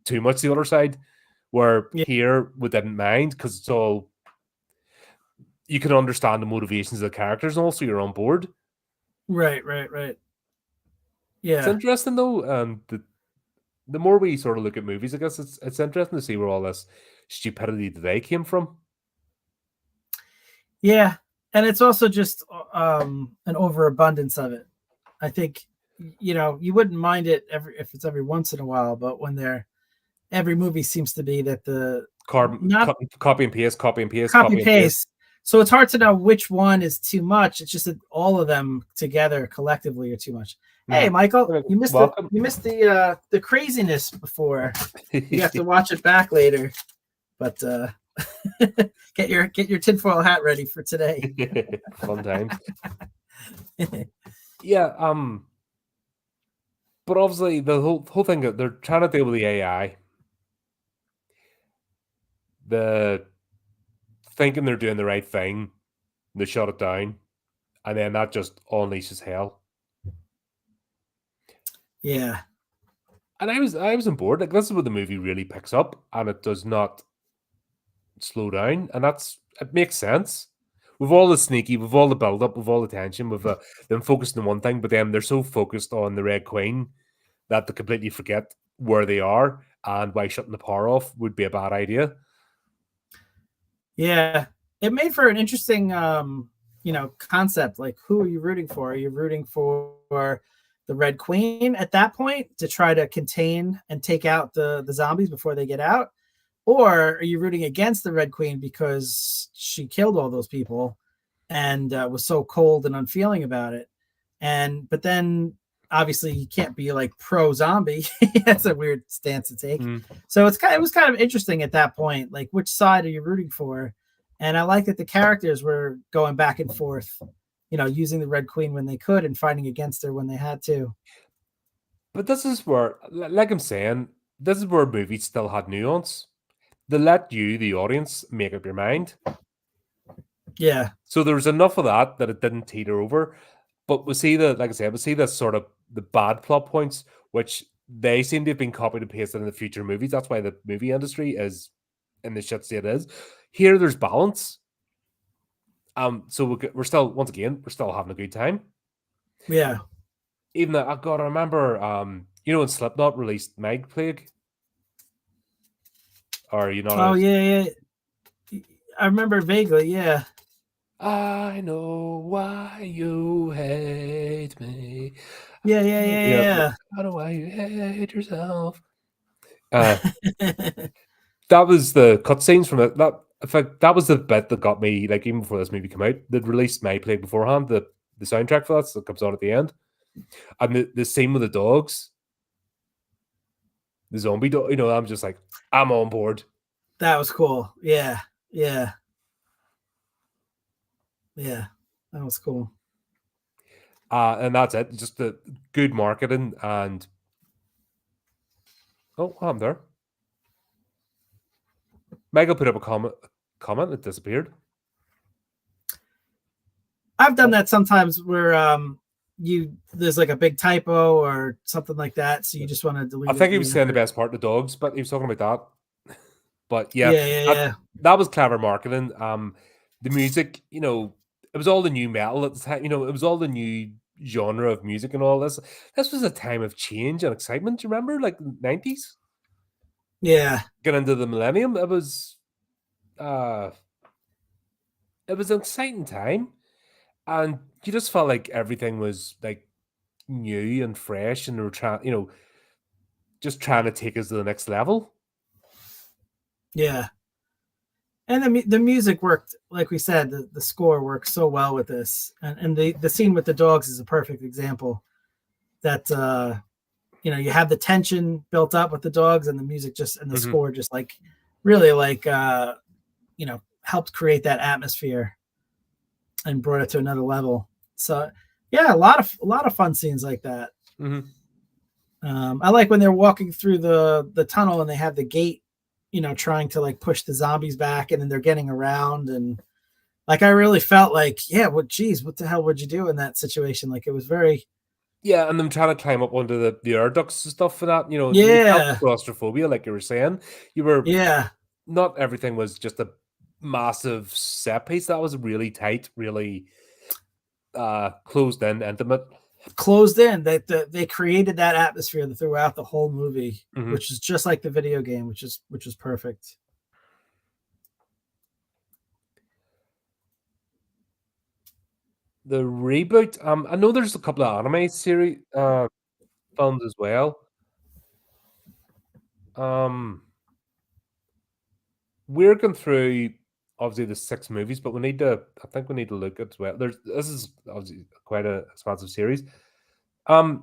too much the other side, where here we didn't mind because it's all, you can understand the motivations of the characters and also you're on board. Right. Yeah. It's interesting though. The more we sort of look at movies, I guess it's interesting to see where all this stupidity today came from. Yeah. And it's also just an overabundance of it. I think, you wouldn't mind it if it's every once in a while, but when every movie seems to be that the copy and paste. So it's hard to know which one is too much. It's just that all of them together collectively are too much. Hey, Michael, you missed the craziness before. You have to watch it back later, but get your tinfoil hat ready for today. Fun time. Yeah. But obviously the whole thing that they're trying to deal with the AI, the thinking they're doing the right thing, they shut it down, and then that just unleashes hell. Yeah. And I was on board. Like, this is where the movie really picks up, and it does not slow down, and it makes sense. With all the sneaky, with all the build-up, with all the tension, with them focused on one thing, but then they're so focused on the Red Queen that they completely forget where they are and why shutting the power off would be a bad idea. Yeah. It made for an interesting concept. Like, who are you rooting for? Are you rooting for the Red Queen at that point to try to contain and take out the zombies before they get out? Or are you rooting against the Red Queen because she killed all those people and was so cold and unfeeling about it? But then obviously you can't be like pro-zombie. That's a weird stance to take. So it was kind of interesting at that point, like, which side are you rooting for? And I like that the characters were going back and forth, using the Red Queen when they could and fighting against her when they had to. But this is where, like I'm saying, this is where movies still had nuance. They let you, the audience, make up your mind. Yeah. So there was enough of that it didn't teeter over. But we see this sort of the bad plot points, which they seem to have been copied and pasted in the future movies. That's why the movie industry is in the shit state it is. Here, there's balance. So we're still, once again, we're still having a good time. Yeah. Even though, I remember, when Slipknot released Meg Plague? Or you know? Oh, yeah. I remember vaguely, yeah. I know why you hate me. Yeah. I know why you hate yourself. That was the cutscenes from it. That In fact, that was the bit that got me, like, even before this movie came out, they'd released My Play beforehand, the soundtrack for that comes on at the end. And the scene with the dogs, the zombie dog, I'm just like, I'm on board. That was cool. Yeah. Yeah. Yeah. That was cool. And that's it. Just the good marketing and I'm there. Michael put up a comment, it disappeared. I've done that sometimes where there's like a big typo or something like that, so you just want to delete it. I think he was saying the best part, the dogs, but he was talking about that. But yeah. That was clever marketing. The music, it was all the new metal at the time. It was all the new genre of music and all this. This was a time of change and excitement. Do you remember, like, the 90s? Yeah. Get into the millennium. It was an exciting time, and you just felt like everything was like new and fresh, and they were trying, just trying to take us to the next level. Yeah. And the music worked, like we said, the score works so well with this, and the scene with the dogs is a perfect example. That you have the tension built up with the dogs, and the music and the score just like really like helped create that atmosphere and brought it to another level. So yeah, a lot of fun scenes like that. I like when they're walking through the tunnel and they have the gate, trying to like push the zombies back, and then they're getting around, and like I really felt like, what the hell would you do in that situation? Like it was very and them trying to climb up onto the air ducts and stuff for that, you felt claustrophobia, like you were saying. Not everything was just a massive set piece. That was really tight, really closed in, intimate. Closed in. They created that atmosphere throughout the whole movie, which is just like the video game, which is perfect. The reboot. I know there's a couple of anime series films as well. We're going through obviously the 6 movies, but I think we need to look at as well. This is obviously quite a expansive series. Do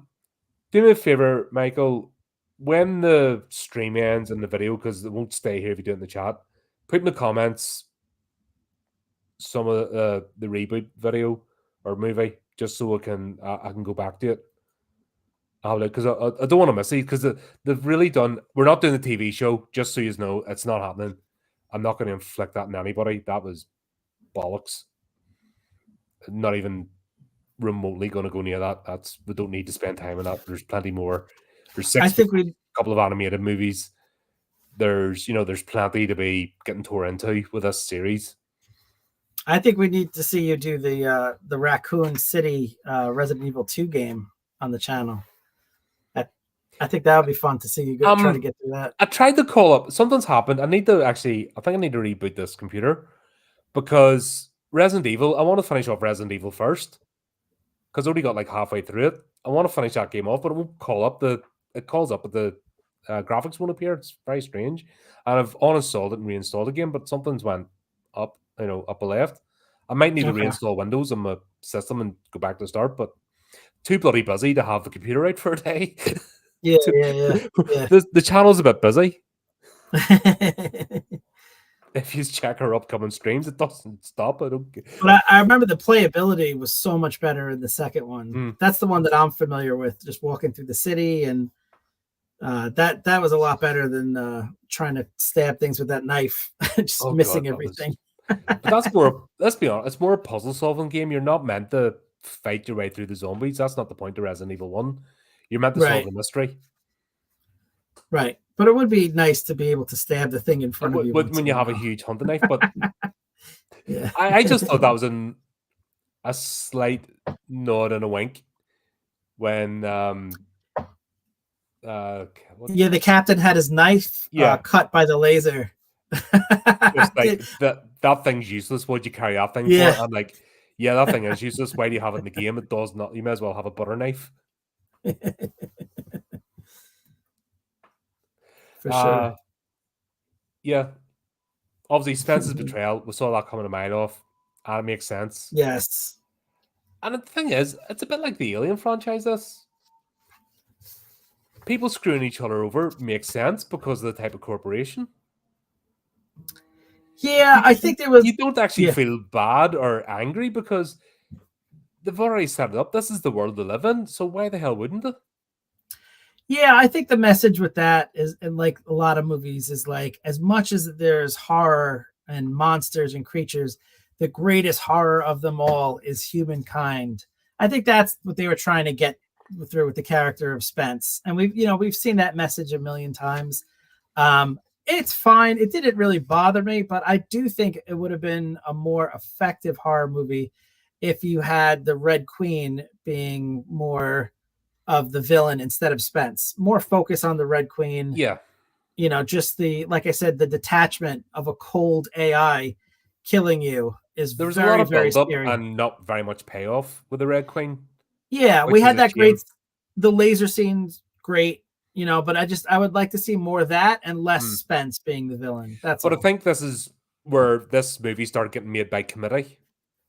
me a favor, Michael, when the stream ends and the video, because it won't stay here if you do it in the chat, put in the comments some of the reboot video or movie, just so I can go back to it. Because I don't want to miss it, because they've really done. We're not doing the TV show, just so you know, it's not happening. I'm not going to inflict that on anybody. That was bollocks. Not even remotely going to go near that. We don't need to spend time on that. There's plenty more. There's 6 couple of animated movies. There's plenty to be getting tore into with this series. I think we need to see you do the Raccoon City Resident Evil 2 game on the channel. I think that would be fun to see you try to get through that. I tried to call up. Something's happened. I think I need to reboot this computer, because Resident Evil, I want to finish off Resident Evil first, because I already got like halfway through it. I want to finish that game off, but it won't call up it calls up, but the graphics won't appear. It's very strange. And I've uninstalled it and reinstalled again, but something's went up, up a left. I might need to reinstall Windows on my system and go back to the start, but too bloody busy to have the computer out for a day. Yeah. The channel's a bit busy. If you check our upcoming streams, it doesn't stop. But I remember the playability was so much better in the second one. That's the one that I'm familiar with, just walking through the city, and that was a lot better than trying to stab things with that knife, just missing everything. But that's more, let's be honest, it's more a puzzle solving game. You're not meant to fight your way through the zombies. That's not the point of Resident Evil 1. You're meant to solve a mystery. Right. But it would be nice to be able to stab the thing in front of you. When you have a huge hunting knife. But I just thought that was a slight nod and a wink when the captain had his knife cut by the laser. It's like that thing's useless. Why'd you carry that thing for? I'm like, that thing is useless. Why do you have it in the game? It does not. You may as well have a butter knife. For sure. Yeah. Obviously, Spence's betrayal, we saw that coming a mile off, and it makes sense. Yes. And the thing is, it's a bit like the Alien franchise, this. People screwing each other over makes sense because of the type of corporation. Yeah, I think there was... You don't actually feel bad or angry because they've already set it up. This is the world they live in, so why the hell wouldn't it? Yeah, I think the message with that is, and like a lot of movies, is like, as much as there's horror and monsters and creatures, the greatest horror of them all is humankind. I think that's what they were trying to get through with the character of Spence. And we've seen that message a million times. It's fine. It didn't really bother me, but I do think it would have been a more effective horror movie if you had the Red Queen being more of the villain instead of Spence. More focus on the Red Queen. Yeah. Just like I said, the detachment of a cold AI killing you is there was very, a lot of very build-up scary. And not very much payoff with the Red Queen. Yeah, we had that great, the laser scenes, great, but I would like to see more of that and less Spence being the villain. But I think this is where this movie started getting made by committee.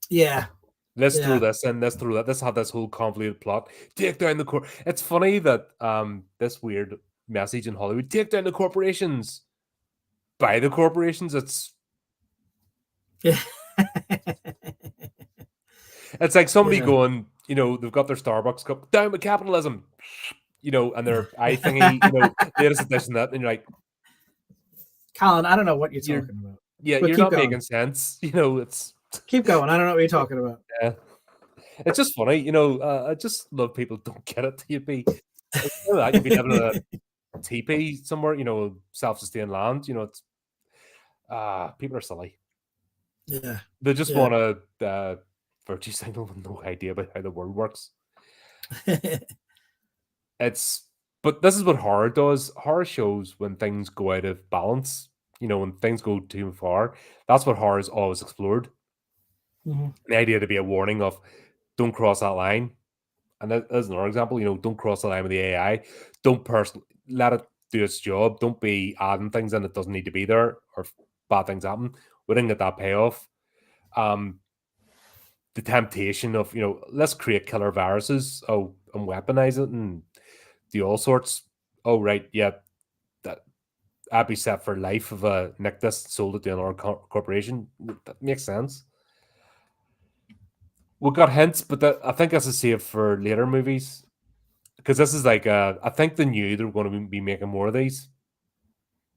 Yeah. Let's throw this in, let's throw that. This had this whole convoluted plot. Take down the core. It's funny that this weird message in Hollywood, take down the corporations. By the corporations, it's it's like somebody going, they've got their Starbucks cup, down with capitalism, and their eye thingy, latest edition that, and you're like, Colin, I don't know what you're talking about. Yeah, but you're not making sense. It's keep going. I don't know what you're talking about. Yeah. It's just funny, I just love people don't get it. You'd be living in a teepee somewhere, self-sustained land, it's people are silly. Yeah. They just want to virtue signal with no idea about how the world works. But this is what horror does. Horror shows when things go out of balance, when things go too far. That's what horror is always explored. Mm-hmm. The idea to be a warning of don't cross that line. And that's another example, don't cross the line with the AI. Don't let it do its job. Don't be adding things in that doesn't need to be there or bad things happen. We didn't get that payoff. The temptation of, let's create killer viruses, and weaponize it and do all sorts. Oh, right, yeah, I'd be set for life if I nicked this, sold it to another corporation. That makes sense. We got hints, but I think that's a save for later movies. Because this is like, I think they knew they were going to be making more of these.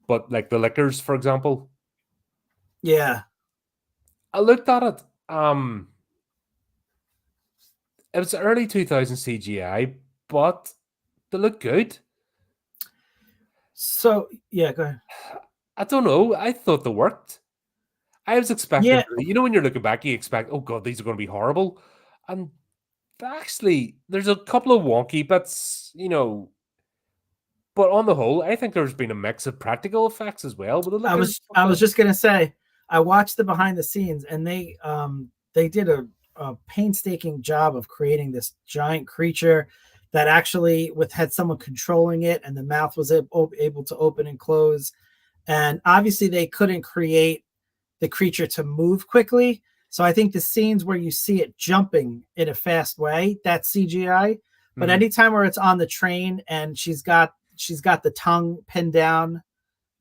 But like the Lickers, for example. Yeah. I looked at it. It was early 2000 CGI, but they look good. So, yeah, go ahead. I don't know. I thought they worked. I was expecting, when you're looking back, you expect, oh God, these are going to be horrible. And actually, there's a couple of wonky bits, but on the whole, I think there's been a mix of practical effects as well. I was just going to say, I watched the behind the scenes, and they did a painstaking job of creating this giant creature that actually had someone controlling it, and the mouth was able to open and close. And obviously they couldn't create the creature to move quickly. So I think the scenes where you see it jumping in a fast way, that's CGI. But anytime where it's on the train and she's got the tongue pinned down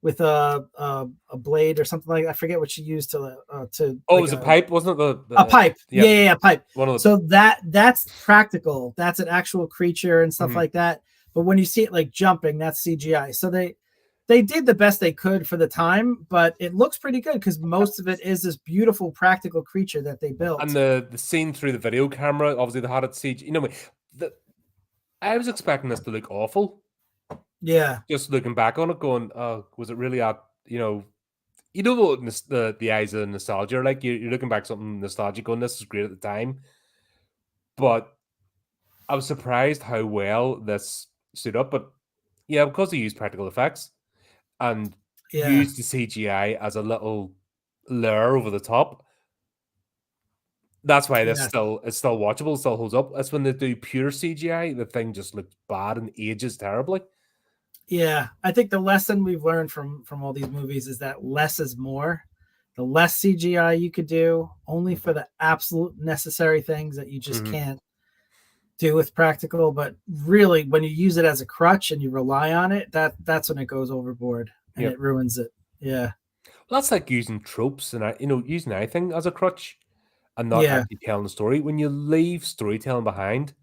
with a blade or something like that. I forget what she used to. It was a pipe, wasn't it? A pipe. Yeah, pipe. So that's practical. That's an actual creature and stuff like that. But when you see it like jumping, that's CGI. So they did the best they could for the time, but it looks pretty good because most of it is this beautiful practical creature that they built. And the scene through the video camera, obviously they had it CGI. I was expecting this to look awful. Yeah. Just looking back on it, going, was it really at, what the eyes of nostalgia are like? You're looking back something nostalgic going, this is great at the time. But I was surprised how well this stood up. But yeah, because they used practical effects and used the CGI as a little lure over the top. That's why it's still watchable, still holds up. That's when they do pure CGI, the thing just looks bad and ages terribly. Yeah, I think the lesson we've learned from all these movies is that less is more. the less CGI you could do, only for the absolute necessary things that you just can't do with practical. But really, when you use it as a crutch and you rely on it, that's when it goes overboard and it ruins it. Yeah. Well, that's like using tropes and using anything as a crutch and not actually telling the story. When you leave storytelling behind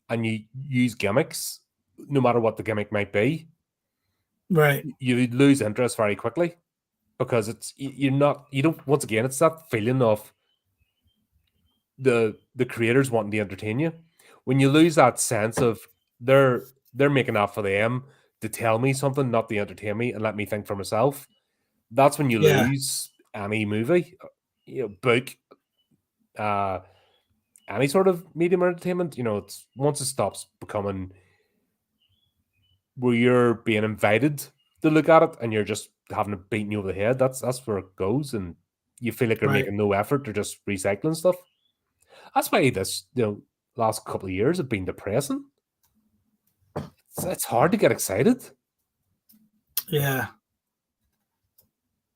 and you use gimmicks, no matter what the gimmick might be, right, you lose interest very quickly because you don't, once again, it's that feeling of the creators wanting to entertain you. When you lose that sense of they're making that for them to tell me something, not to entertain me and let me think for myself, that's when you lose any movie, book, any sort of medium or entertainment. It's once it stops becoming where you're being invited to look at it and you're just having it beaten you over the head. That's where it goes, and you feel like you're making no effort. They're just recycling stuff. That's why this, last couple of years have been depressing. It's hard to get excited. Yeah.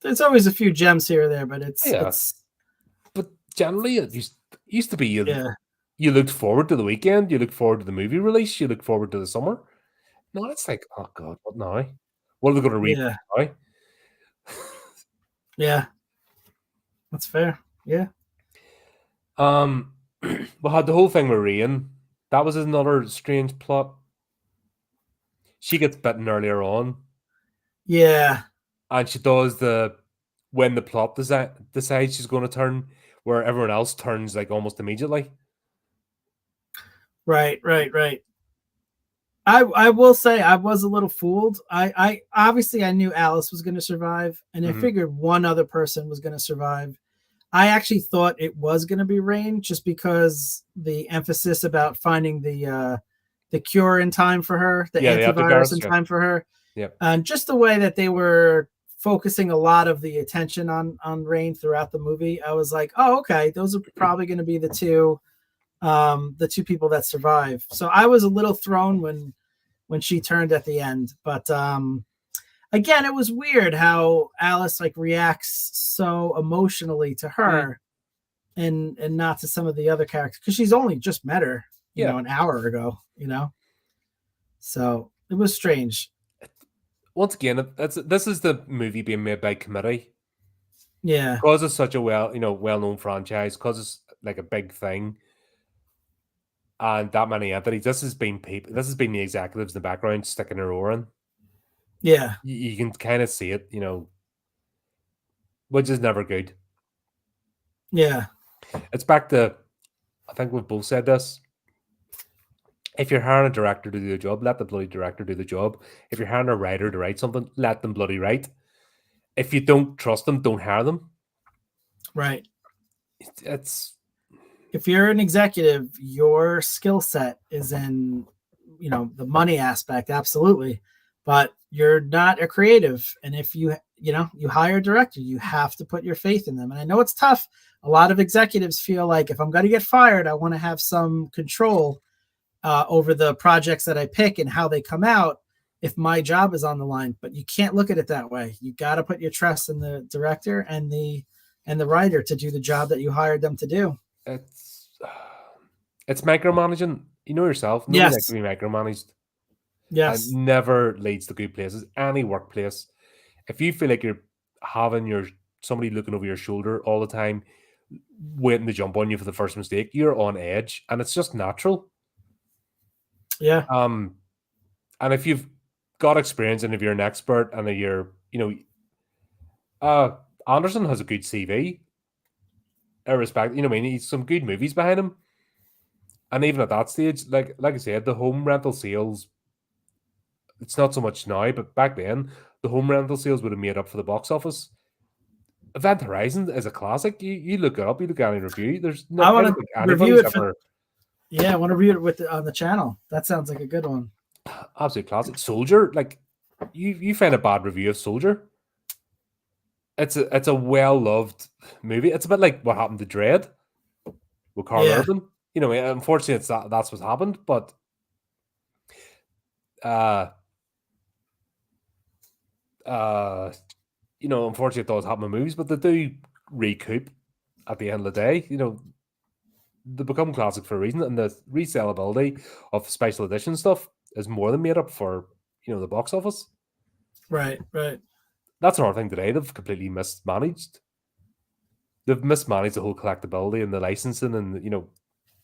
There's always a few gems here or there, but it's but generally it used to be you looked forward to the weekend, you look forward to the movie release, you look forward to the summer. No, it's like, oh God, what now? What are they going to read now? Yeah. That's fair. Yeah. We had the whole thing with Rain. That was another strange plot. She gets bitten earlier on. Yeah. And she does when the plot decides she's going to turn, where everyone else turns like almost immediately. Right. I will say I was a little fooled. I obviously I knew Alice was going to survive, and I figured one other person was going to survive. I actually thought it was going to be Rain, just because the emphasis about finding the cure in time for her, the antivirus in time for her, and just the way that they were focusing a lot of the attention on Rain throughout the movie. I was like, oh, okay, those are probably going to be the two people that survive. So I was a little thrown when she turned at the end, but again, it was weird how Alice like reacts so emotionally to her and not to some of the other characters, because she's only just met her, an hour ago, So it was strange. Once again, this is the movie being made by committee. Yeah. Because it's such a well-known franchise, because it's like a big thing. And that many entities, this has been the executives in the background sticking their oar in. Yeah. You can kind of see it, which is never good. Yeah. It's back to, I think we've both said this. If you're hiring a director to do the job, let the bloody director do the job. If you're hiring a writer to write something, let them bloody write. If you don't trust them, don't hire them. Right. It's if you're an executive, your skill set is in, the money aspect, absolutely, but you're not a creative. And if you hire a director, you have to put your faith in them. And I know it's tough. A lot of executives feel like if I'm going to get fired, I want to have some control over the projects that I pick and how they come out if my job is on the line. But you can't look at it that way. You got to put your trust in the director and the writer to do the job that you hired them to do. It's micromanaging. You know yourself. Nobody likes to be micromanaged. Yes. And never leads to good places. Any workplace, if you feel like you're having somebody looking over your shoulder all the time, waiting to jump on you for the first mistake, you're on edge, and it's just natural. Yeah. And if you've got experience and if you're an expert and you're, Anderson has a good CV. He's some good movies behind him. And even at that stage, like I said, the home rental sales, it's not so much now, but back then, the home rental sales would have made up for the box office. Event Horizon is a classic. You look it up, you look at any review. There's no. I want to review it. I want to review it on the channel. That sounds like a good one. Absolute classic. Soldier, like you find a bad review of Soldier. It's a well-loved movie. It's a bit like what happened to Dread with Carl Urban. Unfortunately, that's what happened. But unfortunately, it does happen in movies, but they do recoup at the end of the day. They become classic for a reason, and the resellability of special edition stuff is more than made up for, the box office. Right. That's another thing today they've completely mismanaged. They've mismanaged the whole collectability and the licensing, and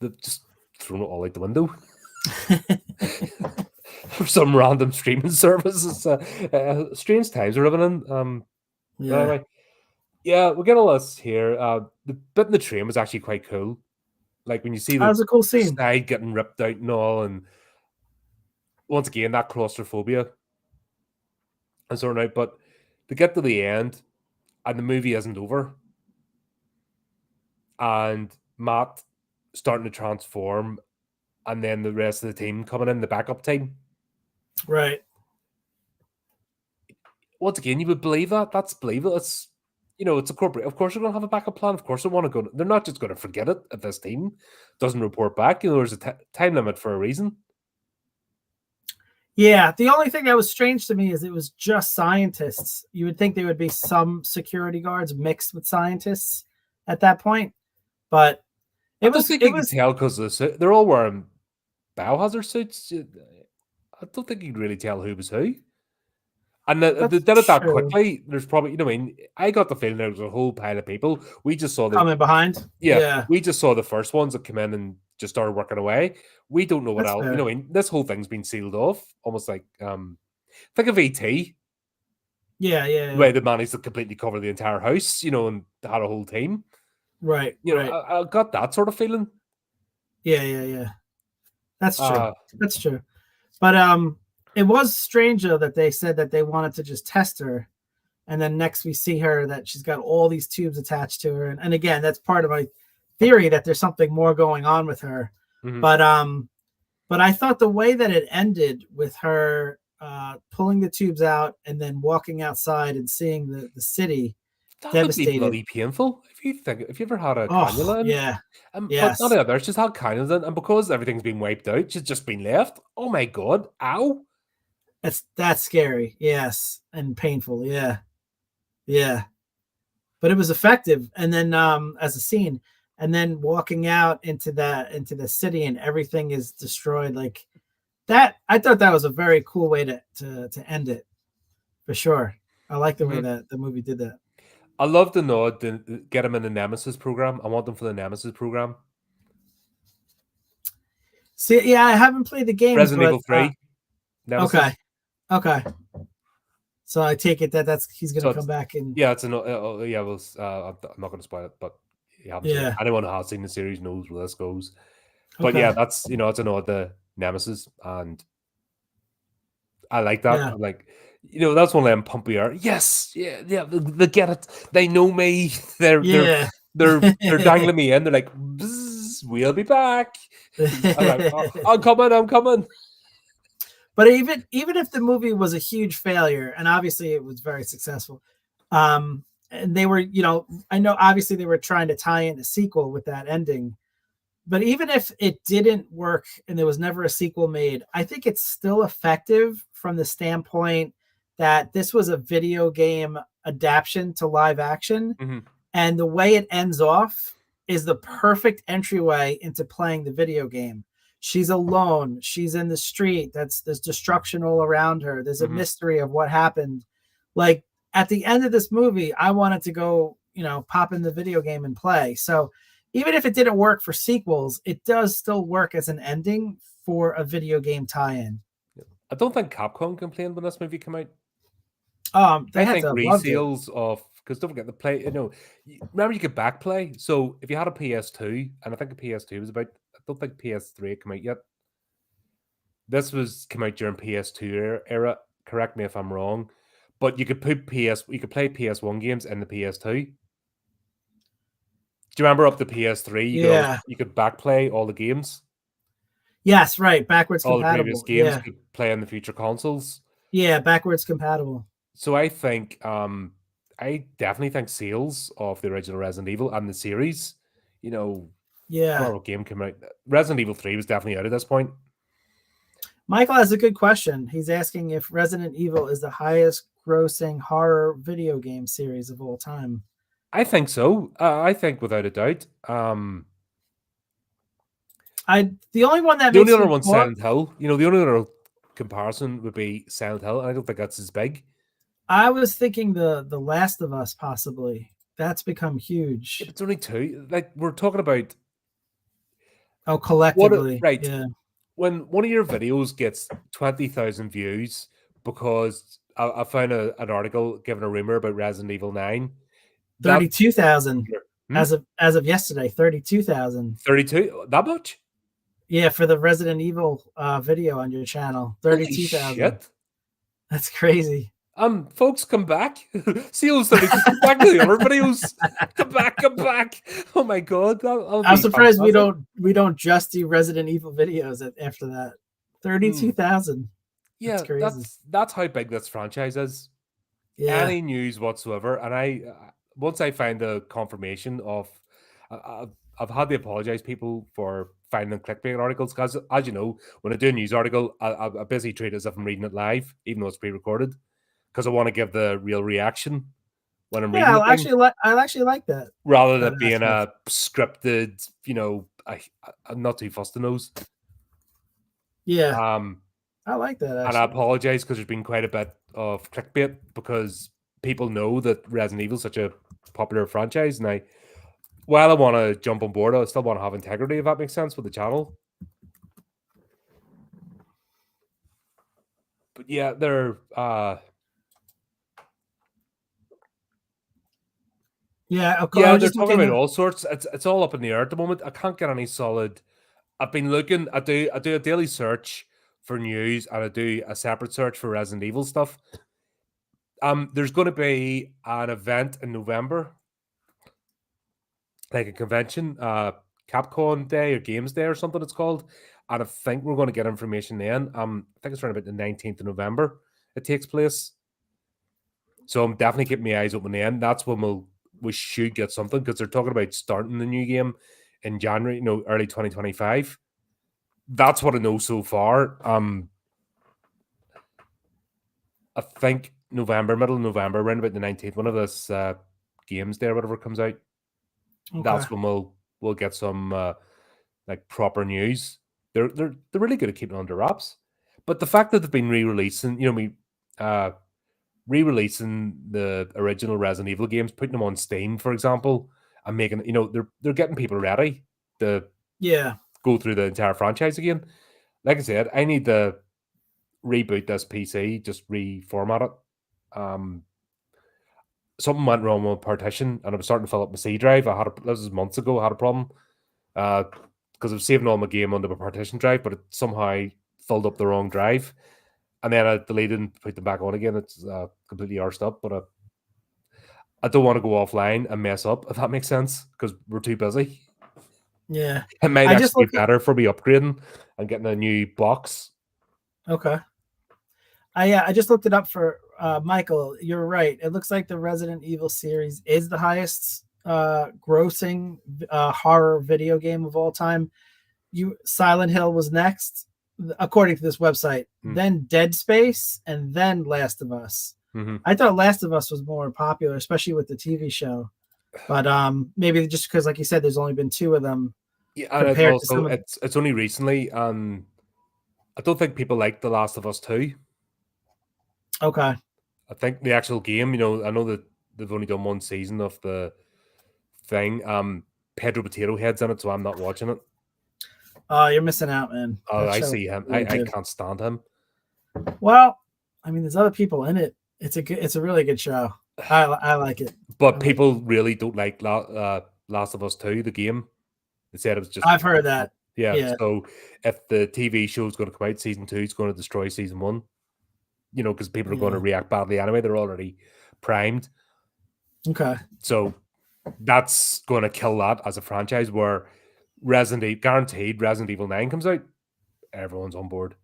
they've just thrown it all out the window. For some random streaming service. It's strange times we're living in. Anyway, we get a list here. The bit in the train was actually quite cool. Like when you see that was a cool scene. side getting ripped out and all, and once again that claustrophobia and sorting out. But to get to the end, and the movie isn't over, and Matt starting to transform, and then the rest of the team coming in, the backup team. Right. Once again, you would believe that. That's believable. It's it's a corporate. Of course, they're going to have a backup plan. Of course, they want to go. They're not just going to forget it if this team doesn't report back. There's a time limit for a reason. Yeah, the only thing that was strange to me is it was just scientists. You would think there would be some security guards mixed with scientists at that point, but I don't think you can tell because they're all wearing biohazard suits. I don't think you can really tell who was who. And they did it that quickly. There's probably, I got the feeling there was a whole pile of people. We just saw coming behind. Yeah, we just saw the first ones that came in and just started working away. We don't know what else. This whole thing's been sealed off, almost like think of ET. Yeah. The way they managed to completely cover the entire house, and had a whole team. Right. I got that sort of feeling. Yeah. That's true. That's true. But it was strange though that they said that they wanted to just test her, and then next we see her that she's got all these tubes attached to her, and again that's part of my theory that there's something more going on with her. Mm-hmm. But I thought the way that it ended with her pulling the tubes out and then walking outside and seeing the city that devastated. Would be bloody painful if you ever had a cannula in. Yeah. Yes. But none of others. She's had cannulas in, and because everything's been wiped out, she's just been left. Oh my god! Ow! That's scary. Yes, and painful. Yeah. But it was effective. And then as a scene, and then walking out into the city and everything is destroyed like that. I thought that was a very cool way to end it, for sure. I like the way that the movie did that. I love the nod to get him in the Nemesis program. I want them for the Nemesis program. See, yeah, I haven't played the game. Resident Evil 3. Nemesis. Okay. So I take it that he's going to come back and I'm not going to spoil it, but anyone who has seen the series knows where this goes. But that's it's a nod to Nemesis, and I like that. Yeah. Like, that's one of them pumpy art. Yes, yeah, they get it. They know me. They're dangling me in. They're like, we'll be back. I'm like, I'm coming. But even if the movie was a huge failure, and obviously it was very successful, and they were, I know obviously they were trying to tie in a sequel with that ending, but even if it didn't work and there was never a sequel made, I think it's still effective from the standpoint that this was a video game adaptation to live action, and the way it ends off is the perfect entryway into playing the video game. She's alone. She's in the street. There's destruction all around her. There's a mystery of what happened. Like at the end of this movie, I wanted to go, pop in the video game and play. So even if it didn't work for sequels, it does still work as an ending for a video game tie-in. I don't think Capcom complained when this movie came out. I think resales of, because don't forget the play. Remember you could back play. So if you had a PS2, and I think a PS2 was about. I don't think PS3 had come out yet. This came out during PS2 era. Correct me if I'm wrong, but you could play PS1 games in the PS2. Do you remember up the PS3? You could backplay all the games. Yes, right. Backwards all compatible. The previous games you could play on the future consoles. Yeah, backwards compatible. So I think, I definitely think sales of the original Resident Evil and the series, what game came out? Resident Evil 3 was definitely out at this point. Michael has a good question. He's asking if Resident Evil is the highest grossing horror video game series of all time? I think so. I think without a doubt. The only one that the makes only other me one's pause, Silent Hill. You know, the only other comparison would be Silent Hill. And I don't think that's as big. I was thinking the Last of Us possibly. That's become huge. Yeah, but it's only 2. Like we're talking about. Oh, collectively, right? Yeah. When one of your videos gets 20,000 views because I found an article giving a rumor about Resident Evil 9. 32,000 Hmm? as of yesterday. 32,000. 32. That much? Yeah, for the Resident Evil video on your channel. 32,000. That's crazy. Folks, come back. See those 32. Come back to the other videos. Come back. Oh my god. I'm surprised fantastic. we don't just do Resident Evil videos after that. 32,000. Yeah, that's how big this franchise is. Yeah. Any news whatsoever, and I once I find the confirmation of, I've had to apologize people for finding clickbait articles because, as you know, when I do a news article, I basically treat it as if I'm reading it live, even though it's pre-recorded, because I want to give the real reaction when I'm reading. I actually like that rather than being a scripted. You know, I'm not too fussed to nose. Yeah. I like that, actually. And I apologize because there's been quite a bit of clickbait because people know that Resident Evil is such a popular franchise, and while I want to jump on board, I still want to have integrity, if that makes sense, with the channel. But yeah, they're they're talking about all sorts. It's all up in the air at the moment. I can't get any solid. I've been looking. I do a daily search for news, and I do a separate search for Resident Evil stuff. There's going to be an event in November, like a convention, Capcom Day or Games Day or something it's called, and I think we're going to get information then. I think it's around about the 19th of November it takes place. So I'm definitely keeping my eyes open then. That's when we should get something, because they're talking about starting the new game in January, early 2025. That's what I know so far. I think middle of November, around about the 19th, one of this Games Day or whatever comes out. Okay. That's when we'll get some like proper news. They're really good at keeping it under wraps. But the fact that they've been re-releasing, re-releasing the original Resident Evil games, putting them on Steam, for example, and making, they're getting people ready to go through the entire franchise again. Like I said, I need to reboot this PC, just reformat it. Something went wrong with partition, and I was starting to fill up my C drive. This was months ago. I had a problem because I was saving all my game onto my partition drive, but it somehow filled up the wrong drive, and then I deleted and put them back on again. It's completely arsed up, but I don't want to go offline and mess up, if that makes sense, because we're too busy. Yeah, it might actually be better for me upgrading and getting a new box. Okay. I just looked it up for Michael. You're right. It looks like the Resident Evil series is the highest grossing horror video game of all time. Silent Hill was next, according to this website. Then Dead Space, and then Last of Us. I thought Last of Us was more popular, especially with the TV show. But maybe just because, like you said, there's only been 2 of them. Yeah, and it's only recently. I don't think people like The Last of Us 2. Okay. I think the actual game, I know that they've only done 1 season of the thing. Pedro Potato Head's in it, so I'm not watching it. Oh, you're missing out, man. Oh, I see him. Really I can't stand him. Well, I mean, there's other people in it. It's a really good show. I like it. But people really don't like Last of Us 2, the game. They said it was just... I've heard that. Yeah. So if the TV show is going to come out, season 2 is going to destroy season 1. Because people are going to react badly anyway. They're already primed. Okay. So that's going to kill that as a franchise, where guaranteed Resident Evil 9 comes out, everyone's on board.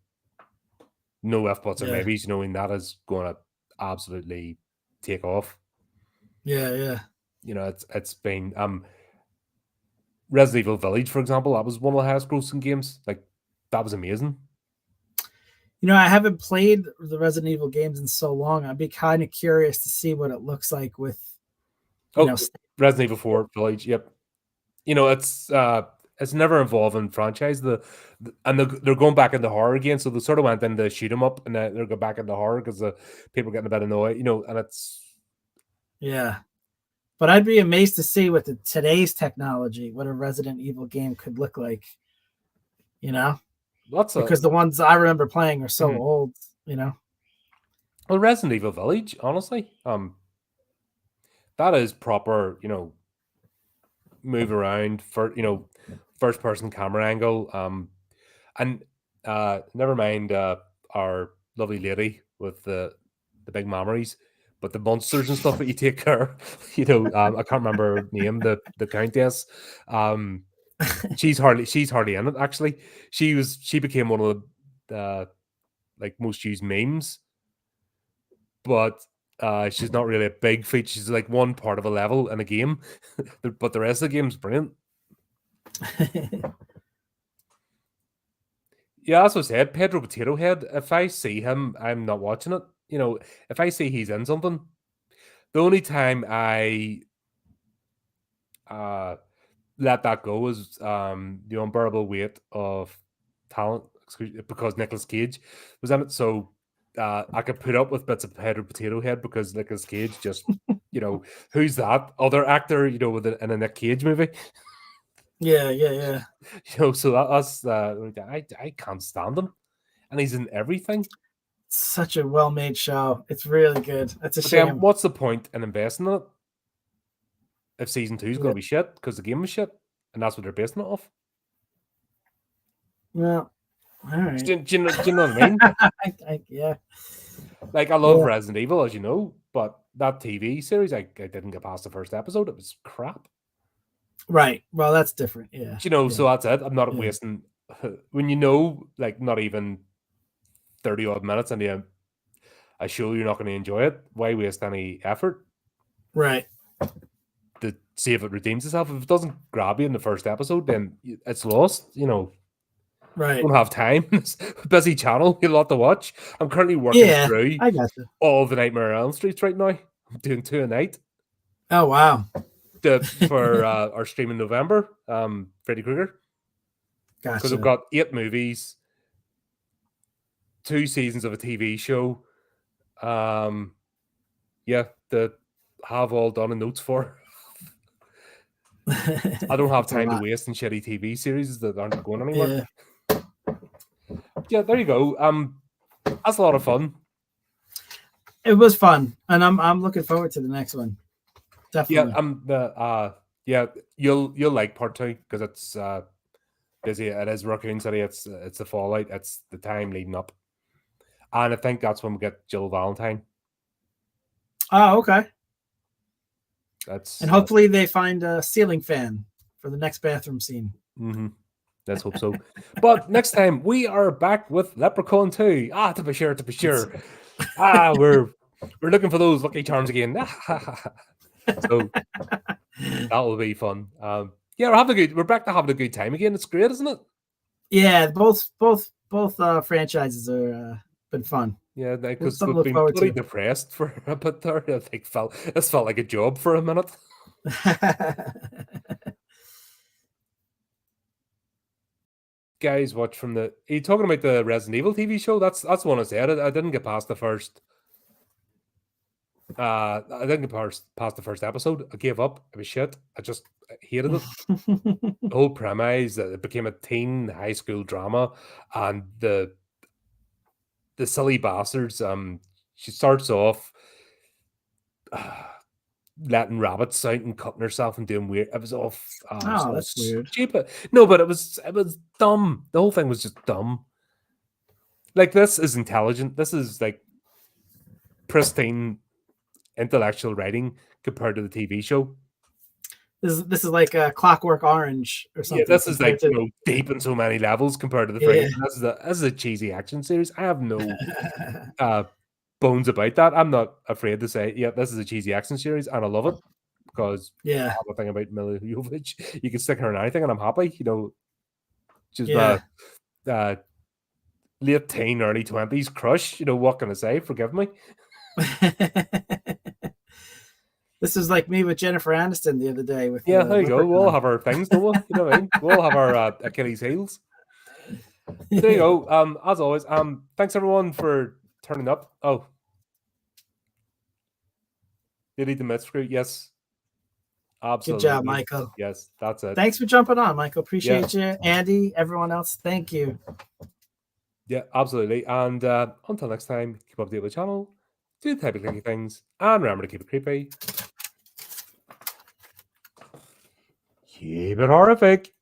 No F buts or maybes, knowing that is going to absolutely take off. Yeah. It's been Resident Evil Village, for example, that was one of the highest grossing games. Like, that was amazing. I haven't played the Resident Evil games in so long. I'd be kind of curious to see what it looks like with, Resident Evil 4 Village. Yep. It's never evolving franchise. And they're going back into horror again. So they sort of went into shoot 'em up, and they're going back into horror because the people are getting a bit annoyed. And it's But I'd be amazed to see with today's technology what a Resident Evil game could look like. Because the ones I remember playing are so old. Well, Resident Evil Village, honestly, that is proper. Move around for first person camera angle. And never mind our lovely lady with the big memories, but the monsters and stuff that you take care. I can't remember her name, the countess. She's hardly in it. Actually, she became one of the most used memes, but she's not really a big feature. She's like one part of a level in a game, but the rest of the game's brilliant. Yeah, that's what I said. Pedro Potato Head. If I see him, I'm not watching it. If I see he's in something, the only time I let that go is the unbearable weight of talent, because Nicolas Cage was in it. So I could put up with bits of Pedro Potato Head because Nicolas Cage just, who's that other actor, in a Nick Cage movie? Yeah. So that's I can't stand him, and he's in everything. It's such a well-made show. It's really good. That's a shame. What's the point in investing in it if season 2 is going to be shit because the game was shit, and that's what they're basing it off? Well, all right. Do you know what I mean? Yeah. I love Resident Evil, as you know, but that TV series, I didn't get past the first episode. It was crap. Right. Well, that's different. Yeah. So that's it. I'm not wasting when not even 30 odd minutes into a show you're not going to enjoy it. Why waste any effort? Right. To see if it redeems itself. If it doesn't grab you in the first episode, then it's lost. Right. Don't have time. It's a busy channel. You a lot to watch. I'm currently working through all the Nightmare on Elm Streets right now. I'm doing 2 a night. Oh wow. For our stream in November, Freddy Krueger. Gotcha. Because I've got 8 movies, 2 seasons of a TV show. To have all done in notes for. I don't have time to waste in shitty TV series that aren't going anywhere. Yeah, there you go. That's a lot of fun. It was fun, and I'm looking forward to the next one. Definitely. You'll like part 2 because it's busy. It is Raccoon City. It's the Fallout. It's the time leading up, and I think that's when we get Jill Valentine. Oh, okay. And hopefully they find a ceiling fan for the next bathroom scene. Mm-hmm. Let's hope so. But next time we are back with Leprechaun 2. To be sure. We're looking for those Lucky Charms again. So that will be fun. We're back to having a good time again. It's great, isn't it? Yeah, both franchises are been fun. Yeah, because we've been pretty depressed for a bit there. I think this felt like a job for a minute. Guys, watch from the. Are you talking about the Resident Evil TV show? That's one I said. I didn't get past the first. I didn't get past the first episode. I gave up. It was shit. I just hated it. The whole premise that it became a teen high school drama, and the silly bastards. She starts off letting rabbits out and cutting herself and doing weird. It was all that's weird. Stupid. No, but it was dumb. The whole thing was just dumb. This is intelligent. This is pristine intellectual writing compared to the TV show. This is like a Clockwork Orange or something. Yeah, this is deep in so many levels compared to the this is a cheesy action series. I have no bones about that. I'm not afraid to say, this is a cheesy action series, and I love it because I have a thing about Mila Jovovich. You can stick her in anything, and I'm happy. She's late teen, early 20s crush. You know, what can I say? Forgive me. This is like me with Jennifer Aniston the other day. With Yeah, there you go. Leprechaun. We'll all have our things, don't we? You know what I mean? We'll have our Achilles heels. There you go. As always, thanks everyone for turning up. Oh, Lily the Myth Screw. Yes, absolutely. Good job, Michael. Yes, that's it. Thanks for jumping on, Michael. Appreciate you. Andy, everyone else, thank you. Yeah, absolutely. And until next time, keep up to date with the channel, do the type of clicky things, and remember to keep it creepy. Keep it horrific.